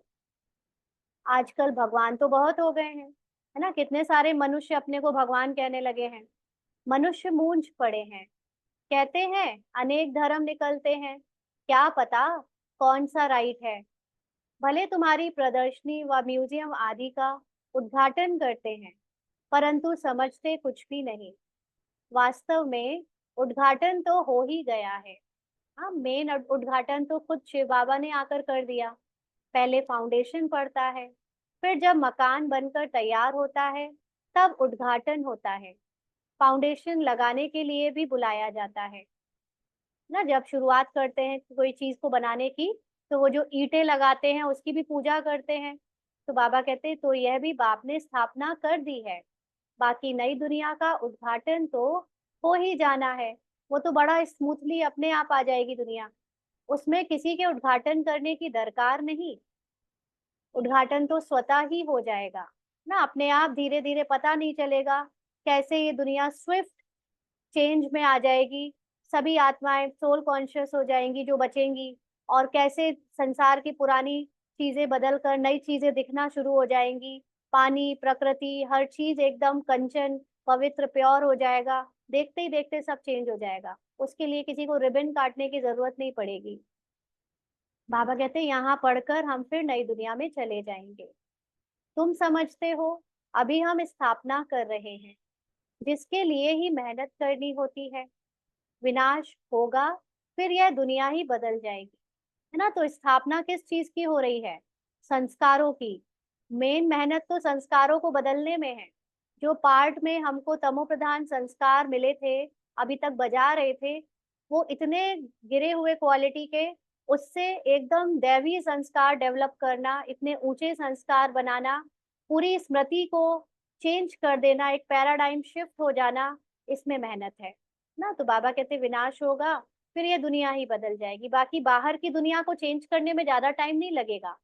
आजकल भगवान तो बहुत हो गए हैं, है ना। कितने सारे मनुष्य अपने को भगवान कहने लगे हैं। मनुष्य मूंझ पड़े हैं, कहते हैं अनेक धर्म निकलते हैं, क्या पता कौन सा राइट है। भले तुम्हारी प्रदर्शनी व म्यूजियम आदि का उद्घाटन करते हैं, परंतु समझते कुछ भी नहीं। वास्तव में उद्घाटन तो हो ही गया है। हाँ, मेन उद्घाटन तो खुद शिव बाबा ने आकर कर दिया। पहले फाउंडेशन पड़ता है, फिर जब मकान बनकर तैयार होता है तब उद्घाटन होता है। फाउंडेशन लगाने के लिए भी बुलाया जाता है ना। जब शुरुआत करते हैं कोई चीज को बनाने की, तो वो जो ईंटें लगाते हैं उसकी भी पूजा करते हैं। तो बाबा कहते हैं तो यह भी बाप ने स्थापना कर दी है, बाकी नई दुनिया का उद्घाटन तो हो ही जाना है। वो तो बड़ा स्मूथली अपने आप आ जाएगी दुनिया, उसमें किसी के उद्घाटन करने की दरकार नहीं। उद्घाटन तो स्वतः ही हो जाएगा ना, अपने आप धीरे धीरे, पता नहीं चलेगा कैसे ये दुनिया स्विफ्ट चेंज में आ जाएगी। सभी आत्माएं सोल कॉन्शियस हो जाएंगी जो बचेंगी, और कैसे संसार की पुरानी चीजें बदल कर नई चीजें दिखना शुरू हो जाएंगी। पानी, प्रकृति, हर चीज एकदम कंचन, पवित्र, प्योर हो जाएगा। देखते ही देखते सब चेंज हो जाएगा, उसके लिए किसी को रिबन काटने की जरूरत नहीं पड़ेगी। बाबा कहते हैं यहाँ पढ़कर हम फिर नई दुनिया में चले जाएंगे। तुम समझते हो, अभी हम स्थापना कर रहे हैं, जिसके लिए ही मेहनत करनी होती है। विनाश होगा, फिर यह दुनिया ही बदल जाएगी, है ना। तो स्थापना किस चीज की हो रही है? संस्कारों की। मेन मेहनत तो संस्कारों को बदलने में है। जो पार्ट में हमको तमो प्रधान संस्कार मिले थे, अभी तक बजा रहे थे, वो इतने गिरे हुए क्वालिटी के, उससे एकदम दैवी संस्कार डेवलप करना, इतने ऊंचे संस्कार बनाना, पूरी स्मृति को चेंज कर देना, एक पैराडाइम शिफ्ट हो जाना, इसमें मेहनत है ना। तो बाबा कहते विनाश होगा, फिर ये दुनिया ही बदल जाएगी। बाकी बाहर की दुनिया को चेंज करने में ज्यादा टाइम नहीं लगेगा।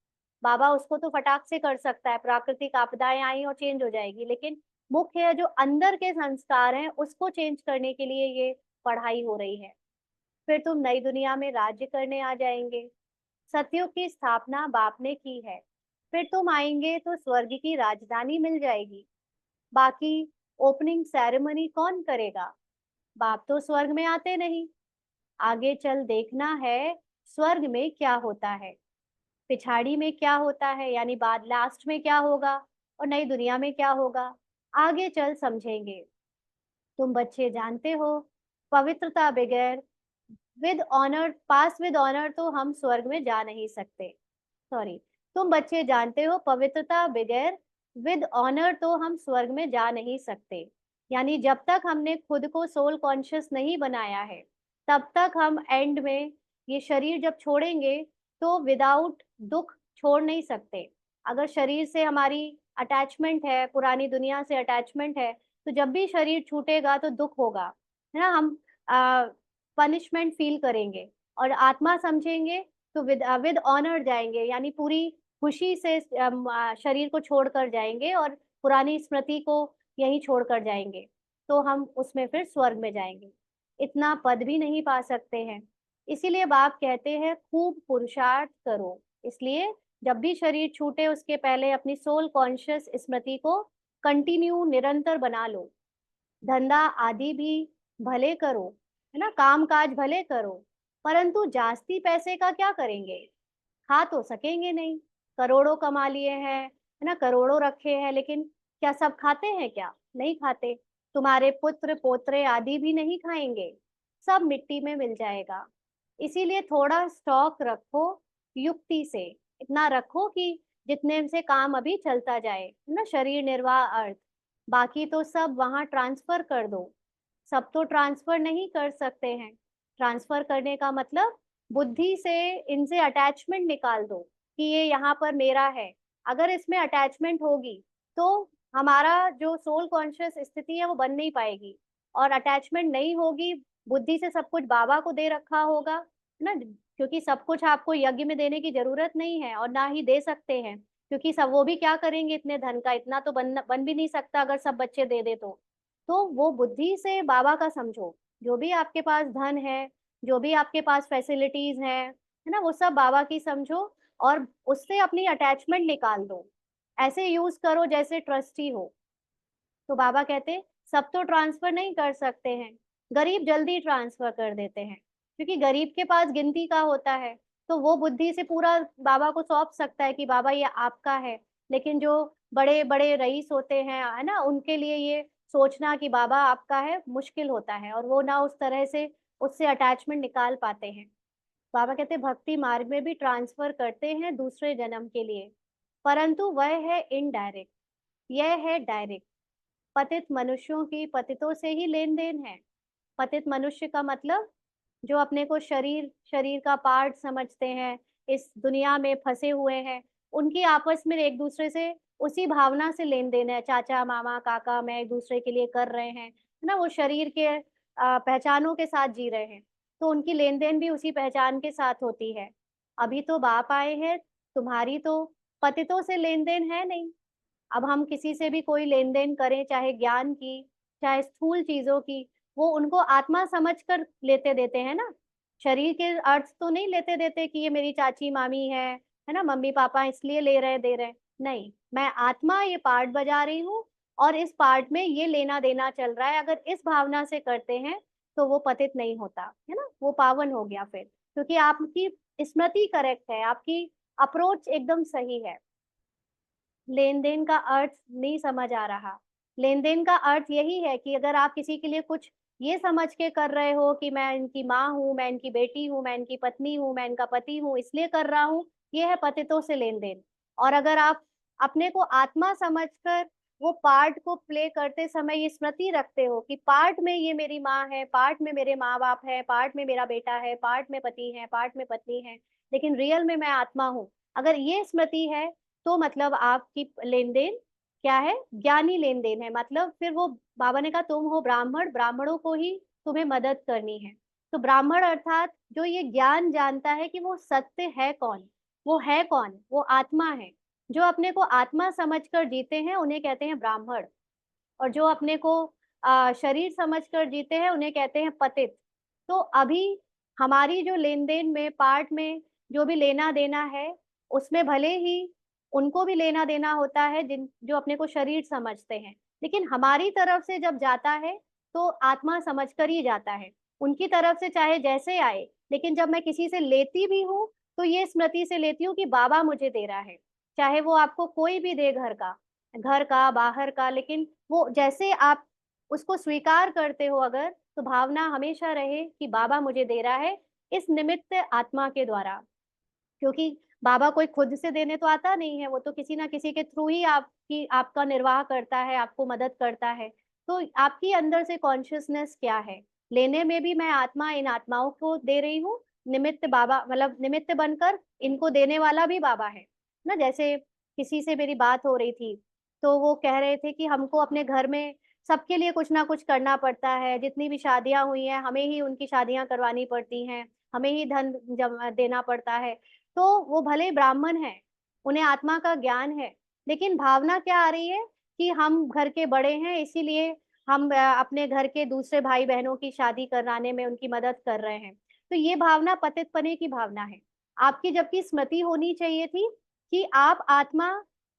बाबा उसको तो फटाक से कर सकता है, प्राकृतिक आपदाएं आई और चेंज हो जाएगी, लेकिन मुख्य जो अंदर के संस्कार हैं उसको चेंज करने के लिए ये पढ़ाई हो रही है। फिर तुम नई दुनिया में राज्य करने आ जाएंगे। सतयुग की स्थापना बाप ने की है, फिर तुम आएंगे तो स्वर्ग की राजधानी मिल जाएगी। बाकी ओपनिंग सेरेमनी कौन करेगा? बाप तो स्वर्ग में आते नहीं। आगे चल देखना है स्वर्ग में क्या होता है, पिछाड़ी में क्या होता है, यानी बाद लास्ट में क्या होगा, और नई दुनिया में क्या होगा, आगे चल समझेंगे। तुम बच्चे जानते हो, पवित्रता बगैर, with honour, pass with honour तो हम स्वर्ग में जा नहीं सकते। सॉरी, तुम बच्चे जानते हो, पवित्रता बगैर, विद ऑनर तो हम स्वर्ग में जा नहीं सकते। यानी जब तक हमने खुद को सोल कॉन्शियस नहीं बनाया है, तब तक हम एंड में ये शरीर जब छोड़ेंगे तो विदाउट दुख छोड़ नहीं सकते। अगर शरीर से हमारी अटैचमेंट है, पुरानी दुनिया से अटैचमेंट है, तो जब भी शरीर छूटेगा तो दुख होगा, है ना। हम पनिशमेंट फील करेंगे, और आत्मा समझेंगे तो विद ऑनर जाएंगे, यानी पूरी खुशी से शरीर को छोड़कर जाएंगे, और पुरानी स्मृति को यहीं छोड़कर जाएंगे, तो हम उसमें फिर स्वर्ग में जाएंगे। इतना पद भी नहीं पा सकते हैं। इसीलिए बाप कहते हैं खूब पुरुषार्थ करो। इसलिए जब भी शरीर छूटे उसके पहले अपनी सोल कॉन्शियस स्मृति को कंटिन्यू, निरंतर बना लो। धंधा आदि भी भले करो, है ना, काम काज भले करो, परंतु जास्ती पैसे का क्या करेंगे? खा तो सकेंगे नहीं। करोड़ों कमा लिए हैं, है ना, करोड़ों रखे हैं, लेकिन क्या सब खाते हैं? क्या नहीं खाते। तुम्हारे पुत्र पोत्रे आदि भी नहीं खाएंगे, सब मिट्टी में मिल जाएगा। इसीलिए थोड़ा स्टॉक रखो, युक्ति से इतना रखो कि जितने से काम अभी चलता जाए, है ना, शरीर निर्वाह अर्थ। बाकी तो सब वहां ट्रांसफर कर दो। सब तो ट्रांसफर नहीं कर सकते हैं। ट्रांसफर करने का मतलब बुद्धि से इनसे अटैचमेंट निकाल दो कि ये यहाँ पर मेरा है। अगर इसमें अटैचमेंट होगी तो हमारा जो सोल कॉन्शियस स्थिति है वो बन नहीं पाएगी, और अटैचमेंट नहीं होगी, बुद्धि से सब कुछ बाबा को दे रखा होगा, है ना। क्योंकि सब कुछ आपको यज्ञ में देने की जरूरत नहीं है, और ना ही दे सकते हैं, क्योंकि सब वो भी क्या करेंगे इतने धन का, इतना तो बन भी नहीं सकता अगर सब बच्चे दे दे तो वो बुद्धि से बाबा का समझो। जो भी आपके पास धन है, जो भी आपके पास फैसिलिटीज है ना, वो सब बाबा की समझो, और उससे अपनी अटैचमेंट निकाल दो। ऐसे यूज करो जैसे ट्रस्टी हो। तो बाबा कहते सब तो ट्रांसफर नहीं कर सकते हैं, गरीब जल्दी ट्रांसफर कर देते हैं, क्योंकि गरीब के पास गिनती का होता है, तो वो बुद्धि से पूरा बाबा को सौंप सकता है कि बाबा ये आपका है। लेकिन जो बड़े बड़े रईस होते हैं, है ना, उनके लिए ये सोचना कि बाबा आपका है मुश्किल होता है, और वो ना उस तरह से उससे अटैचमेंट निकाल पाते हैं। बाबा कहते भक्ति मार्ग में भी ट्रांसफर करते हैं दूसरे जन्म के लिए, परंतु वह है इनडायरेक्ट, यह है डायरेक्ट। पतित मनुष्यों की पतितों से ही लेन देन है। पतित मनुष्य का मतलब जो अपने को शरीर शरीर का पार्ट समझते हैं, इस दुनिया में फंसे हुए हैं, उनकी आपस में एक दूसरे से उसी भावना से लेन देन है। चाचा मामा काका मैं एक दूसरे के लिए कर रहे हैं, है ना। वो शरीर के पहचानों के साथ जी रहे हैं, तो उनकी लेन देन भी उसी पहचान के साथ होती है। अभी तो बाप आए हैं, तुम्हारी तो पतितों से लेन देन है नहीं। अब हम किसी से भी कोई लेन देन करें, चाहे ज्ञान की, चाहे स्थूल चीजों की, वो उनको आत्मा समझ कर लेते देते हैं ना। शरीर के अर्थ तो नहीं लेते देते कि ये मेरी चाची मामी है ना, मम्मी पापा इसलिए ले रहे दे रहे। नहीं, मैं आत्मा ये पार्ट बजा रही हूँ, और इस पार्ट में ये लेना देना चल रहा है। अगर इस भावना से करते हैं तो वो पतित नहीं होता है ना, वो पावन हो गया फिर, क्योंकि आपकी स्मृति करेक्ट है, आपकी अप्रोच एकदम सही है। लेन देन का अर्थ नहीं समझ आ रहा। लेन देन का अर्थ यही है कि अगर आप किसी के लिए कुछ ये समझ के कर रहे हो कि मैं इनकी माँ हूँ, मैं इनकी बेटी हूँ, मैं इनकी पत्नी हूँ, मैं इनका पति हूँ, इसलिए कर रहा हूँ, ये है पतितों से लेन देन। और अगर आप अपने को आत्मा समझकर वो पार्ट को प्ले करते समय ये स्मृति रखते हो कि पार्ट में ये मेरी माँ है, पार्ट में मेरे माँ बाप है, पार्ट में मेरा बेटा है, पार्ट में पति है, पार्ट में पत्नी है, लेकिन रियल में मैं आत्मा हूँ, अगर ये स्मृति है, तो मतलब आपकी लेन देन क्या है, ज्ञानी लेन देन है। मतलब फिर वो बाबा ने कहा तुम हो ब्राह्मण, ब्राह्मणों को ही तुम्हें मदद करनी है। तो ब्राह्मण अर्थात जो ये ज्ञान जानता है कि वो सत्य है कौन, वो है कौन, वो आत्मा है। जो अपने को आत्मा समझकर जीते हैं उन्हें कहते हैं ब्राह्मण, और जो अपने को शरीर समझकर जीते हैं उन्हें कहते हैं पतित। तो अभी हमारी जो लेन देन में पार्ट में जो भी लेना देना है, उसमें भले ही उनको भी लेना देना होता है जिन जो अपने को शरीर समझते हैं, लेकिन हमारी तरफ से जब जाता है तो आत्मा समझकर ही जाता है। उनकी तरफ से चाहे जैसे आए, लेकिन जब मैं किसी से लेती भी हूँ तो ये स्मृति से लेती हूँ कि बाबा मुझे दे रहा है। चाहे वो आपको कोई भी दे, घर का बाहर का, लेकिन वो जैसे आप उसको स्वीकार करते हो, अगर तो भावना हमेशा रहे कि बाबा मुझे दे रहा है इस निमित्त आत्मा के द्वारा। क्योंकि बाबा कोई खुद से देने तो आता नहीं है, वो तो किसी ना किसी के थ्रू ही आपकी आपका निर्वाह करता है, आपको मदद करता है। तो आपकी अंदर से कॉन्शियसनेस क्या है, लेने में भी मैं आत्मा इन आत्माओं को दे रही हूँ, निमित्त बाबा, मतलब निमित्त बनकर इनको देने वाला भी बाबा है ना। जैसे किसी से मेरी बात हो रही थी, तो वो कह रहे थे कि हमको अपने घर में सबके लिए कुछ ना कुछ करना पड़ता है, जितनी भी शादियां हुई हैं हमें ही उनकी शादियां करवानी पड़ती हैं, हमें ही धन जमा देना पड़ता है। तो वो भले ब्राह्मण है, उन्हें आत्मा का ज्ञान है, लेकिन भावना क्या आ रही है कि हम घर के बड़े हैं, इसीलिए हम अपने घर के दूसरे भाई बहनों की शादी कराने में उनकी मदद कर रहे हैं। तो ये भावना पतित पने की भावना है। आपकी जबकि स्मृति होनी चाहिए थी कि आप आत्मा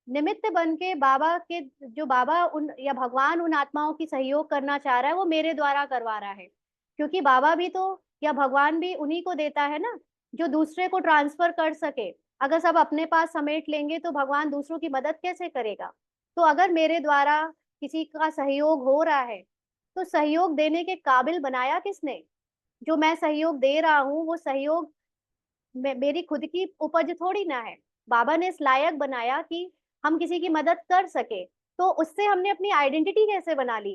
निमित्त बन के बाबा के, जो बाबा उन या भगवान उन आत्माओं की सहयोग करना चाह रहा है वो मेरे द्वारा करवा रहा है। क्योंकि बाबा भी तो या भगवान भी उन्हीं को देता है ना जो दूसरे को ट्रांसफर कर सके। अगर सब अपने पास समेट लेंगे तो भगवान दूसरों की मदद कैसे करेगा। तो अगर मेरे द्वारा किसी का सहयोग हो रहा है, तो सहयोग देने के काबिल बनाया किसने। जो मैं सहयोग दे रहा हूँ वो सहयोग मेरी खुद की उपज थोड़ी ना है। बाबा ने इस लायक बनाया कि हम किसी की मदद कर सके। तो उससे हमने अपनी आइडेंटिटी कैसे बना ली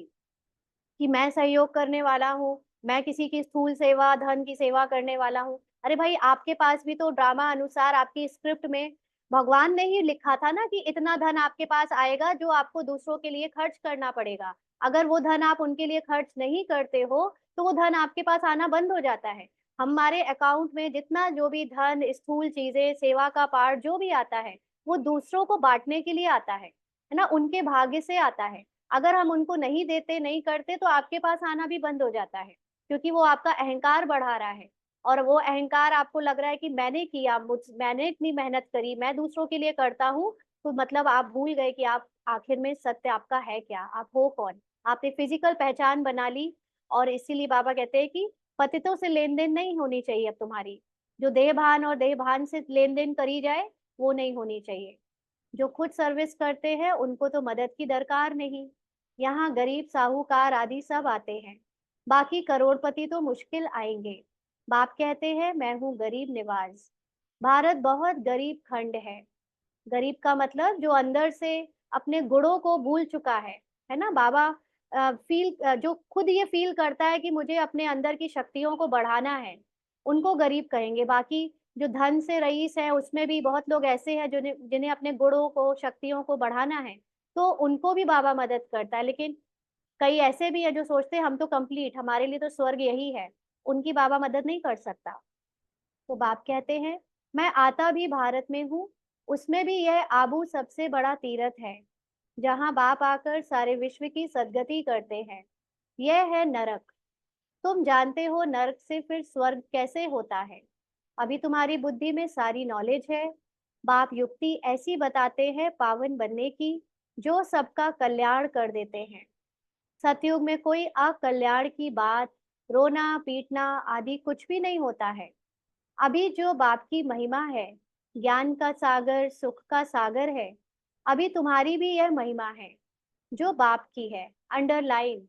कि मैं सहयोग करने वाला हूँ, मैं किसी की स्थूल सेवा धन की सेवा करने वाला हूँ। अरे भाई, आपके पास भी तो ड्रामा अनुसार आपकी स्क्रिप्ट में भगवान ने ही लिखा था ना कि इतना धन आपके पास आएगा जो आपको दूसरों के लिए खर्च करना पड़ेगा। अगर वो धन आप उनके लिए खर्च नहीं करते हो तो वो धन आपके पास आना बंद हो जाता है। हमारे अकाउंट में जितना जो भी धन, स्थूल चीजें, सेवा का पार्ट जो भी आता है, वो दूसरों को बांटने के लिए आता है ना, उनके भाग्य से आता है। अगर हम उनको नहीं देते, नहीं करते, तो आपके पास आना भी बंद हो जाता है, क्योंकि वो आपका अहंकार बढ़ा रहा है। और वो अहंकार आपको लग रहा है कि मैंने किया, मैंने इतनी मेहनत करी, मैं दूसरों के लिए करता हूँ। तो मतलब आप भूल गए कि आप आखिर में सत्य आपका है क्या, आप हो कौन। आपने फिजिकल पहचान बना ली। और इसीलिए बाबा कहते हैं कि पतितों से लेन देन नहीं होनी चाहिए अब तुम्हारी। जो देह भान और देह भान से लेन देन करी जाए वो नहीं होनी चाहिए। जो खुद सर्विस करते हैं उनको तो मदद की दरकार नहीं। यहाँ गरीब साहूकार आदि सब आते हैं, बाकी करोड़पति तो मुश्किल आएंगे। बाप कहते हैं मैं हूँ गरीब निवाज। भारत बहुत गरीब खंड है। गरीब का मतलब जो अंदर से अपने गुणों को भूल चुका है ना। बाबा जो खुद ये फील करता है कि मुझे अपने अंदर की शक्तियों को बढ़ाना है, उनको गरीब कहेंगे। बाकी जो धन से रईस है उसमें भी बहुत लोग ऐसे हैं जिन्हें जिन्हें अपने गुणों को, शक्तियों को बढ़ाना है, तो उनको भी बाबा मदद करता है। लेकिन कई ऐसे भी है जो सोचते हैं हम तो कंप्लीट, हमारे लिए तो स्वर्ग यही है, उनकी बाबा मदद नहीं कर सकता। तो बाप कहते हैं मैं आता भी भारत में हूँ, उसमें भी यह आबू सबसे बड़ा तीर्थ है, जहाँ बाप आकर सारे विश्व की सदगति करते हैं। यह है नरक। तुम जानते हो नरक से फिर स्वर्ग कैसे होता है। अभी तुम्हारी बुद्धि में सारी नॉलेज है। बाप युक्ति ऐसी बताते हैं पावन बनने की, जो सबका कल्याण कर देते हैं। सतयुग में कोई अकल्याण की बात, रोना पीटना आदि कुछ भी नहीं होता है। अभी जो बाप की महिमा है, ज्ञान का सागर, सुख का सागर है, अभी तुम्हारी भी यह महिमा है जो बाप की है। अंडरलाइन।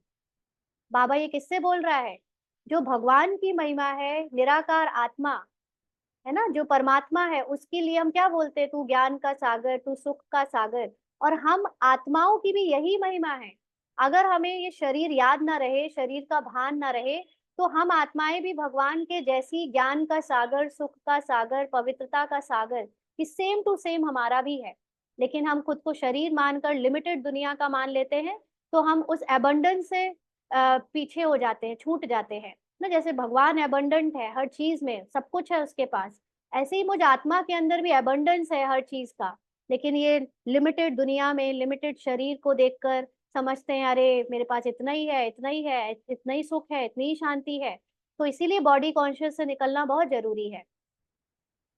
बाबा ये किससे बोल रहा है? जो भगवान की महिमा है, निराकार आत्मा है ना, जो परमात्मा है, उसके लिए हम क्या बोलते हैं? तू ज्ञान का सागर, तू सुख का सागर। और हम आत्माओं की भी यही महिमा है। अगर हमें ये शरीर याद ना रहे, शरीर का भान ना रहे, तो हम आत्माएं भी भगवान के जैसी ज्ञान का सागर, सुख का सागर, पवित्रता का सागर, ये सेम टू सेम हमारा भी है। लेकिन हम खुद को शरीर मानकर लिमिटेड दुनिया का मान लेते हैं, तो हम उस एबंडेंस से पीछे हो जाते हैं, छूट जाते हैं ना। जैसे भगवान एबंडेंट है, हर चीज में सब कुछ है उसके पास, ऐसे ही मुझ आत्मा के अंदर भी एबंडेंस है हर चीज का। लेकिन ये लिमिटेड दुनिया में, लिमिटेड शरीर को देखकर समझते हैं अरे मेरे पास इतना ही है, इतना ही है, इतना ही सुख है, इतनी ही शांति है। तो इसीलिए बॉडी कॉन्शियस से निकलना बहुत जरूरी है।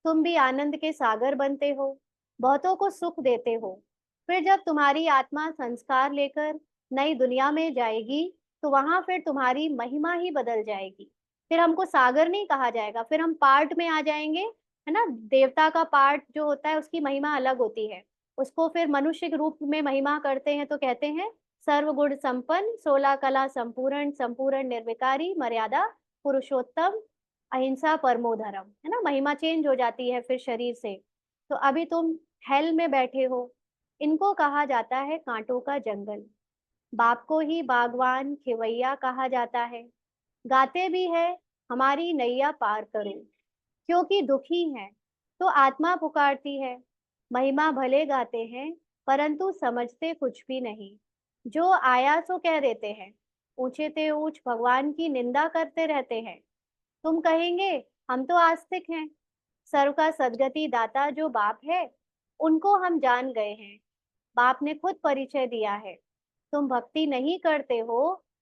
तुम भी आनंद के सागर बनते हो, बहुतों को सुख देते हो। फिर जब तुम्हारी आत्मा संस्कार लेकर नई दुनिया में जाएगी, तो वहां फिर तुम्हारी महिमा ही बदल जाएगी। फिर हमको सागर नहीं कहा जाएगा, फिर हम पार्ट में आ जाएंगे, है ना। देवता का पार्ट जो होता है उसकी महिमा अलग होती है। उसको फिर मनुष्य के रूप में महिमा करते हैं तो कहते हैं सर्वगुण संपन्न, 16 कला संपूर्ण, संपूर्ण निर्विकारी, मर्यादा पुरुषोत्तम, अहिंसा परमो धर्म, है ना। महिमा चेंज हो जाती है फिर शरीर से। तो अभी तुम हेल में बैठे हो। इनको कहा जाता है कांटों का जंगल। बाप को ही बागवान खेवैया कहा जाता है। गाते भी है हमारी नैया पार करो, क्योंकि दुखी हैं तो आत्मा पुकारती है। महिमा भले गाते हैं, परंतु समझते कुछ भी नहीं। जो आया सो कह देते हैं, ऊंचे ते ऊंच भगवान की निंदा करते रहते हैं। तुम कहेंगे हम तो आस्तिक हैं, सर्व का सदगति दाता जो बाप है, उनको हम जान गए हैं। बाप ने खुद परिचय दिया है। तुम भक्ति नहीं करते हो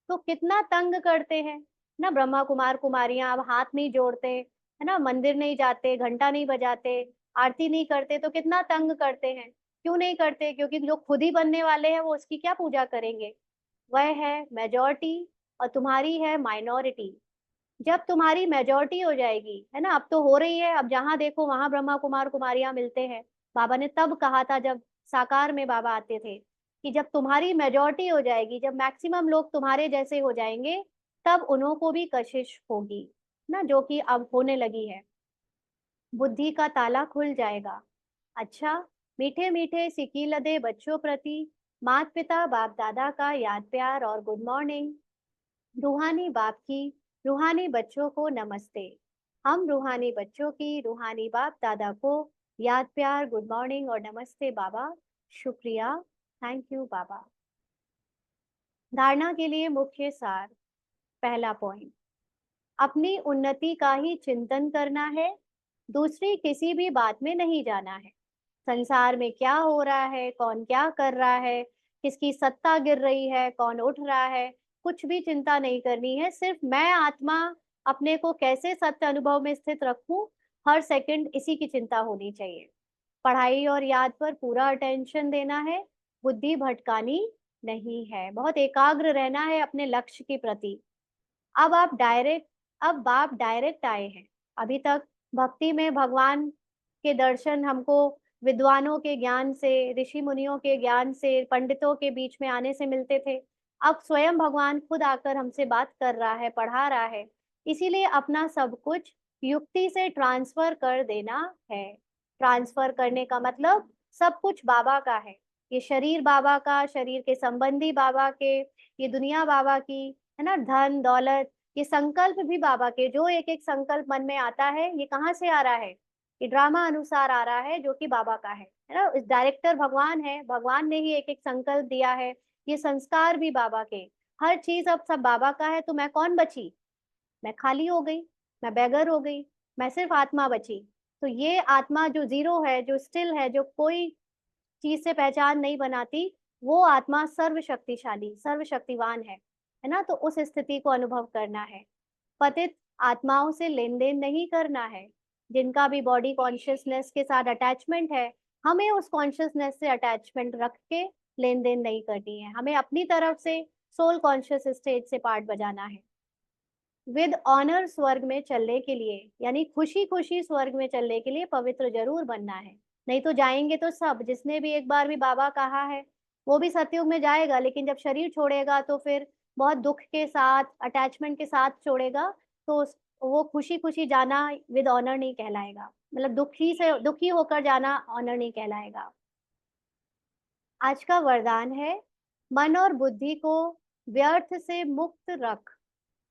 तो कितना तंग करते हैं ना। ब्रह्मा कुमार कुमारियां अब हाथ नहीं जोड़ते, है ना, मंदिर नहीं जाते, घंटा नहीं बजाते, आरती नहीं करते, तो कितना तंग करते हैं। क्यों नहीं करते? क्योंकि जो खुद ही बनने वाले हैं वो उसकी क्या पूजा करेंगे। वह है मेजॉरिटी और तुम्हारी है माइनॉरिटी। जब तुम्हारी मेजोरिटी हो जाएगी, है ना, अब तो हो रही है, अब जहां देखो वहां ब्रह्मा कुमार कुमारियां मिलते हैं। बाबा ने तब कहा था जब साकार में बाबा आते थे कि जब तुम्हारी मेजोरिटी हो जाएगी, जब मैक्सिमम लोग तुम्हारे जैसे हो जाएंगे, तब उन्हों को भी कशिश होगी ना, जो कि अब होने लगी है। बुद्धि का ताला खुल जाएगा। अच्छा, मीठे मीठे सिकी लदे बच्चों प्रति माता पिता बाप दादा का याद प्यार और गुड मॉर्निंग। रूहानी बाप की रूहानी बच्चों को नमस्ते। हम रूहानी बच्चों की रूहानी बाप दादा को याद प्यार, गुड मॉर्निंग और नमस्ते बाबा। शुक्रिया, थैंक यू बाबा। धारणा के लिए मुख्य सार। पहला पॉइंट, अपनी उन्नति का ही चिंतन करना है, दूसरी किसी भी बात में नहीं जाना है। संसार में क्या हो रहा है, कौन क्या कर रहा है, किसकी सत्ता गिर रही है, कौन उठ रहा है, कुछ भी चिंता नहीं करनी है। सिर्फ मैं आत्मा अपने को कैसे सत्य अनुभव में स्थित रखूं, हर सेकंड इसी की चिंता होनी चाहिए। पढ़ाई और याद पर पूरा अटेंशन देना है, बुद्धि भटकानी नहीं है, बहुत एकाग्र रहना है अपने लक्ष्य के प्रति। अब आप डायरेक्ट अब बाप डायरेक्ट आए हैं। अभी तक भक्ति में भगवान के दर्शन हमको विद्वानों के ज्ञान से, ऋषि मुनियों के ज्ञान से, पंडितों के बीच में आने से मिलते थे। अब स्वयं भगवान खुद आकर हमसे बात कर रहा है, पढ़ा रहा है। इसीलिए अपना सब कुछ युक्ति से ट्रांसफर कर देना है। ट्रांसफर करने का मतलब सब कुछ बाबा का है। ये शरीर बाबा का, शरीर के संबंधी बाबा के, ये दुनिया बाबा की, है ना, धन दौलत, ये संकल्प भी बाबा के। जो एक एक संकल्प मन में आता है, ये कहाँ से आ रहा है? ये ड्रामा अनुसार आ रहा है, जो कि बाबा का है ना। इस डायरेक्टर भगवान है, भगवान ने ही एक एक संकल्प दिया है। ये संस्कार भी बाबा के। हर चीज अब सब बाबा का है, तो मैं कौन बची? मैं खाली हो गई, मैं बेगर हो गई, मैं सिर्फ आत्मा बची। तो ये आत्मा जो जीरो है, जो स्टिल है, जो कोई चीज से पहचान नहीं बनाती, वो आत्मा सर्वशक्तिशाली सर्वशक्तिवान है ना। तो उस स्थिति को अनुभव करना है। पतित आत्माओं से लेन देन नहीं करना है। जिनका भी बॉडी कॉन्शियसनेस के साथ अटैचमेंट है, हमें उस कॉन्शियसनेस से अटैचमेंट रख के लेन देन नहीं करनी है। हमें अपनी तरफ से सोल कॉन्शियस स्टेज से पार्ट बजाना है। विद ऑनर स्वर्ग में चलने के लिए, यानी खुशी खुशी स्वर्ग में चलने के लिए पवित्र जरूर बनना है। नहीं तो जाएंगे तो सब, जिसने भी एक बार भी बाबा कहा है वो भी सतयुग में जाएगा, लेकिन जब शरीर छोड़ेगा तो फिर बहुत दुख के साथ, अटैचमेंट के साथ छोड़ेगा। तो वो खुशी खुशी जाना विद ऑनर नहीं कहलाएगा, मतलब दुखी होकर जाना ऑनर नहीं कहलाएगा। आज का वरदान है, मन और बुद्धि को व्यर्थ से मुक्त रख,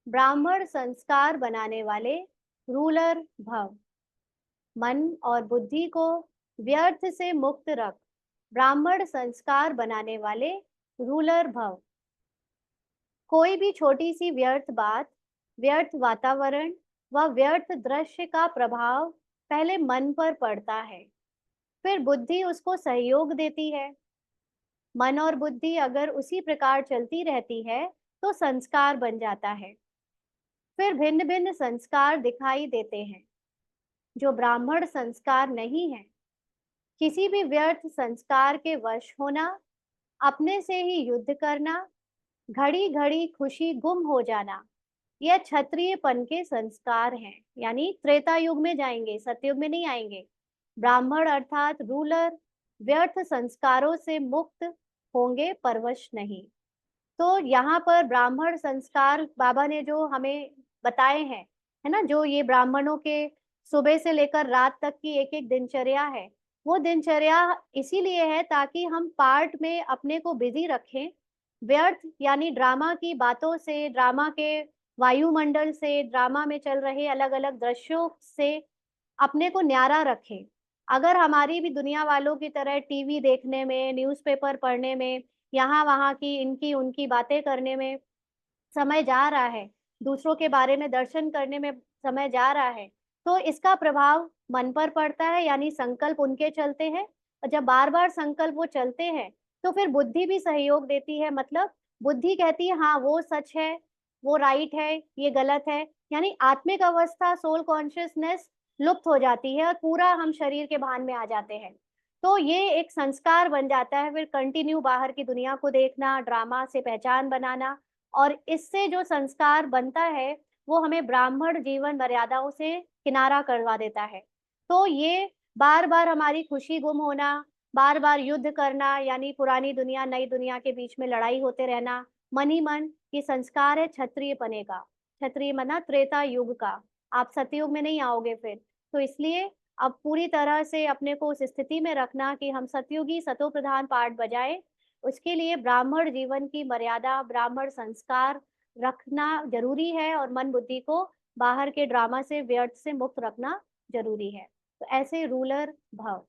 ब्राह्मण संस्कार बनाने वाले रूलर भव। मन और बुद्धि को व्यर्थ से मुक्त रख, ब्राह्मण संस्कार बनाने वाले रूलर भव। कोई भी छोटी सी व्यर्थ बात, व्यर्थ वातावरण व व्यर्थ दृश्य का प्रभाव पहले मन पर पड़ता है, फिर बुद्धि उसको सहयोग देती है। मन और बुद्धि अगर उसी प्रकार चलती रहती है तो संस्कार बन जाता है। फिर भिन्न भिन्न संस्कार दिखाई देते हैं जो ब्राह्मण संस्कार नहीं है। किसी भी व्यर्थ संस्कार के वश होना, अपने से ही युद्ध करना, घड़ी घड़ी खुशी गुम हो जाना, यह क्षत्रियपन के संस्कार हैं। यानी त्रेता युग में जाएंगे, सतयुग में नहीं आएंगे। ब्राह्मण अर्थात रूलर व्यर्थ संस्कारों से मुक्त होंगे, परवश नहीं। तो यहाँ पर ब्राह्मण संस्कार बाबा ने जो हमें बताए हैं, है ना, जो ये ब्राह्मणों के सुबह से लेकर रात तक की एक एक दिनचर्या है, वो दिनचर्या इसीलिए है ताकि हम पार्ट में अपने को बिजी रखें। व्यर्थ यानी ड्रामा की बातों से, ड्रामा के वायुमंडल से, ड्रामा में चल रहे अलग अलग दृश्यों से अपने को न्यारा रखें। अगर हमारी भी दुनिया वालों की तरह टीवी देखने में, न्यूज़पेपर पढ़ने में, यहाँ वहाँ की इनकी उनकी बातें करने में समय जा रहा है, दूसरों के बारे में दर्शन करने में समय जा रहा है, तो इसका प्रभाव मन पर पड़ता है। यानी संकल्प उनके चलते हैं, और जब बार बार संकल्प वो चलते हैं तो फिर बुद्धि भी सहयोग देती है। मतलब बुद्धि कहती है हाँ वो सच है, वो राइट है, ये गलत है। यानी आत्मिक अवस्था, सोल कॉन्शियसनेस लुप्त हो जाती है और पूरा हम शरीर के भान में आ जाते हैं। तो ये एक संस्कार बन जाता है, फिर कंटिन्यू बाहर की दुनिया को देखना, ड्रामा से पहचान बनाना, और इससे जो संस्कार बनता है वो हमें ब्राह्मण जीवन मर्यादाओं से किनारा करवा देता है। तो ये बार बार हमारी खुशी गुम होना, बार बार युद्ध करना, यानी पुरानी दुनिया नई दुनिया के बीच में लड़ाई होते रहना, मन ही मन, ये संस्कार है क्षत्रिय पने का। क्षत्रिय मना त्रेता युग का, आप सतयुग में नहीं आओगे फिर। तो इसलिए अब पूरी तरह से अपने को उस स्थिति में रखना कि हम सतयुगी सतो प्रधान पाठ बजाए। उसके लिए ब्राह्मण जीवन की मर्यादा, ब्राह्मण संस्कार रखना जरूरी है, और मन बुद्धि को बाहर के ड्रामा से, व्यर्थ से मुक्त रखना जरूरी है। तो ऐसे रूलर भव।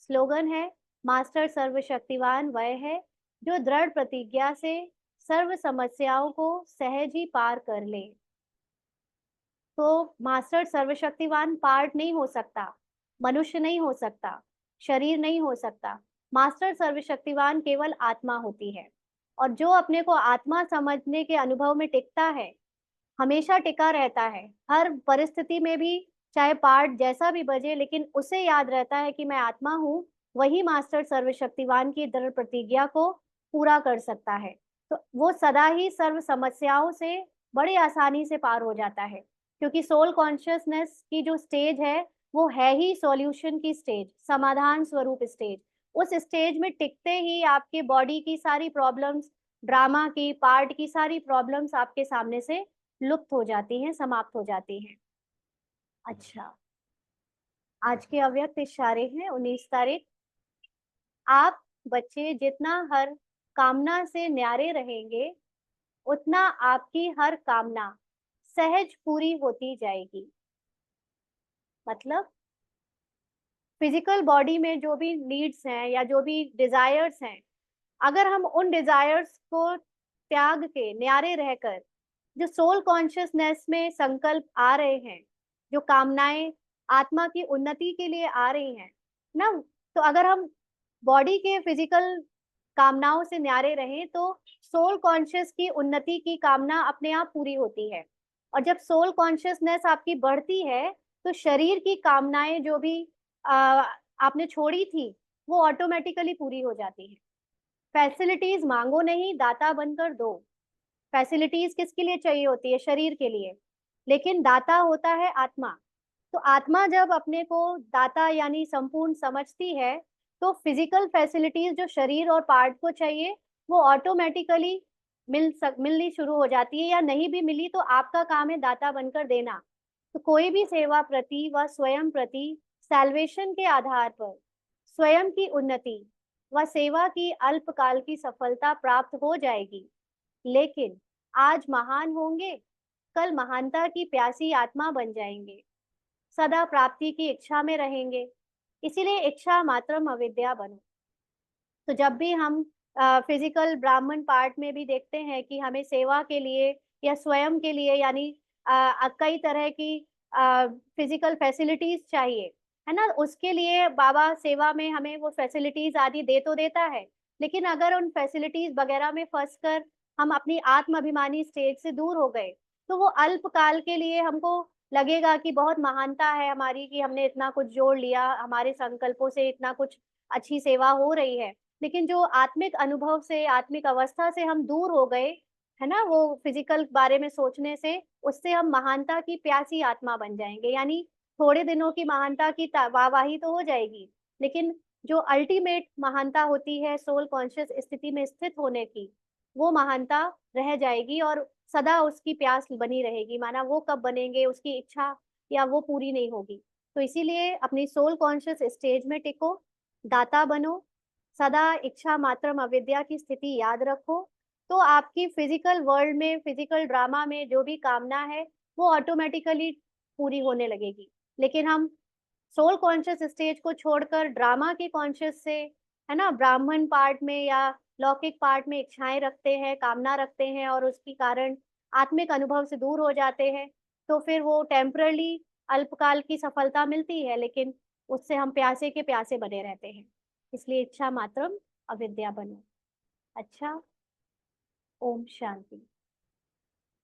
स्लोगन है, मास्टर सर्वशक्तिवान वह है जो दृढ़ प्रतिज्ञा से सर्व समस्याओं को सहज ही पार कर ले। तो मास्टर सर्वशक्तिवान पार्ट नहीं हो सकता, मनुष्य नहीं हो सकता, शरीर नहीं हो सकता। मास्टर सर्वशक्तिवान केवल आत्मा होती है, और जो अपने को आत्मा समझने के अनुभव में टिकता है, हमेशा टिका रहता है हर परिस्थिति में भी, चाहे पार्ट जैसा भी बजे, लेकिन उसे याद रहता है कि मैं आत्मा हूँ। वही मास्टर सर्वशक्तिवान की दृढ़ प्रतिज्ञा को पूरा कर सकता है। तो वो सदा ही सर्व समस्याओं से बड़ी आसानी से पार हो जाता है, क्योंकि सोल कॉन्शियसनेस की जो स्टेज है वो है ही सॉल्यूशन की स्टेज, समाधान स्वरूप स्टेज। उस स्टेज में टिकते ही आपके बॉडी की सारी प्रॉब्लम्स, ड्रामा की पार्ट की सारी प्रॉब्लम्स आपके सामने से लुप्त हो जाती हैं, समाप्त हो जाती हैं। अच्छा, आज के अव्यक्त इशारे हैं 19 तारीख। आप बच्चे जितना हर कामना से न्यारे रहेंगे, उतना आपकी हर कामना सहज पूरी होती जाएगी। मतलब फिजिकल बॉडी में जो भी नीड्स हैं या जो भी डिजायर्स हैं, अगर हम उन डिजायर्स को त्याग के न्यारे रहकर जो सोल कॉन्शियसनेस में संकल्प आ रहे हैं, जो कामनाएं आत्मा की उन्नति के लिए आ रही हैं ना, तो अगर हम बॉडी के फिजिकल कामनाओं से न्यारे रहें तो सोल कॉन्शियस की उन्नति की कामना अपने आप पूरी होती है। और जब सोल कॉन्शियसनेस आपकी बढ़ती है तो शरीर की कामनाएं जो भी आपने छोड़ी थी वो ऑटोमेटिकली पूरी हो जाती है। फैसिलिटीज मांगो नहीं, दाता बनकर दो। फैसिलिटीज किसके लिए चाहिए होती है? शरीर के लिए। लेकिन दाता होता है आत्मा। तो आत्मा जब अपने को दाता यानी संपूर्ण समझती है तो फिजिकल फैसिलिटीज जो शरीर और पार्ट को चाहिए वो ऑटोमेटिकली मिलनी शुरू हो जाती है, या नहीं भी मिली तो आपका काम है दाता बनकर देना। तो कोई भी सेवा प्रति व स्वयं प्रति सैल्वेशन के आधार पर स्वयं की उन्नति व सेवा की अल्पकाल की सफलता प्राप्त हो जाएगी। लेकिन आज महान होंगे, कल महानता की प्यासी आत्मा बन जाएंगे, सदा प्राप्ति की इच्छा में रहेंगे। इसीलिए इच्छा मात्रम अविद्या बनो। तो जब भी हम फिजिकल ब्राह्मण पार्ट में भी देखते हैं कि हमें सेवा के लिए या स्वयं के लिए यानी कई तरह की फिजिकल फैसिलिटीज चाहिए, है ना, उसके लिए बाबा सेवा में हमें वो फैसिलिटीज आदि दे तो देता है। लेकिन अगर उन फैसिलिटीज वगैरह में फंस कर हम अपनी आत्म अभिमानी स्टेज से दूर हो गए तो वो अल्पकाल के लिए हमको लगेगा कि बहुत महानता है हमारी कि हमने इतना कुछ जोड़ लिया, हमारे संकल्पों से इतना कुछ अच्छी सेवा हो रही है। लेकिन जो आत्मिक अनुभव से, आत्मिक अवस्था से हम दूर हो गए, है ना, वो फिजिकल बारे में सोचने से, उससे हम महानता की प्यासी आत्मा बन जाएंगे। यानी थोड़े दिनों की महानता की वाहवाही तो हो जाएगी, लेकिन जो अल्टीमेट महानता होती है सोल कॉन्शियस स्थिति में स्थित होने की, वो महानता रह जाएगी और सदा उसकी प्यास बनी रहेगी। माना वो कब बनेंगे उसकी इच्छा या वो पूरी नहीं होगी। तो इसीलिए अपनी सोल कॉन्शियस स्टेज में टिको, दाता बनो, सदा इच्छा मात्रम अविद्या की स्थिति याद रखो। तो आपकी फिजिकल वर्ल्ड में, फिजिकल ड्रामा में जो भी कामना है वो ऑटोमेटिकली पूरी होने लगेगी। लेकिन हम सोल कॉन्शियस स्टेज को छोड़कर ड्रामा के कॉन्शियस से, है ना, ब्राह्मण पार्ट में या लौकिक पार्ट में इच्छाएं रखते हैं, कामना रखते हैं और उसके कारण आत्मिक अनुभव से दूर हो जाते हैं, तो फिर वो टेम्परली अल्पकाल की सफलता मिलती है, लेकिन उससे हम प्यासे के प्यासे बने रहते हैं। इसलिए इच्छा मात्रम अविद्या बनो। अच्छा, ओम शांति।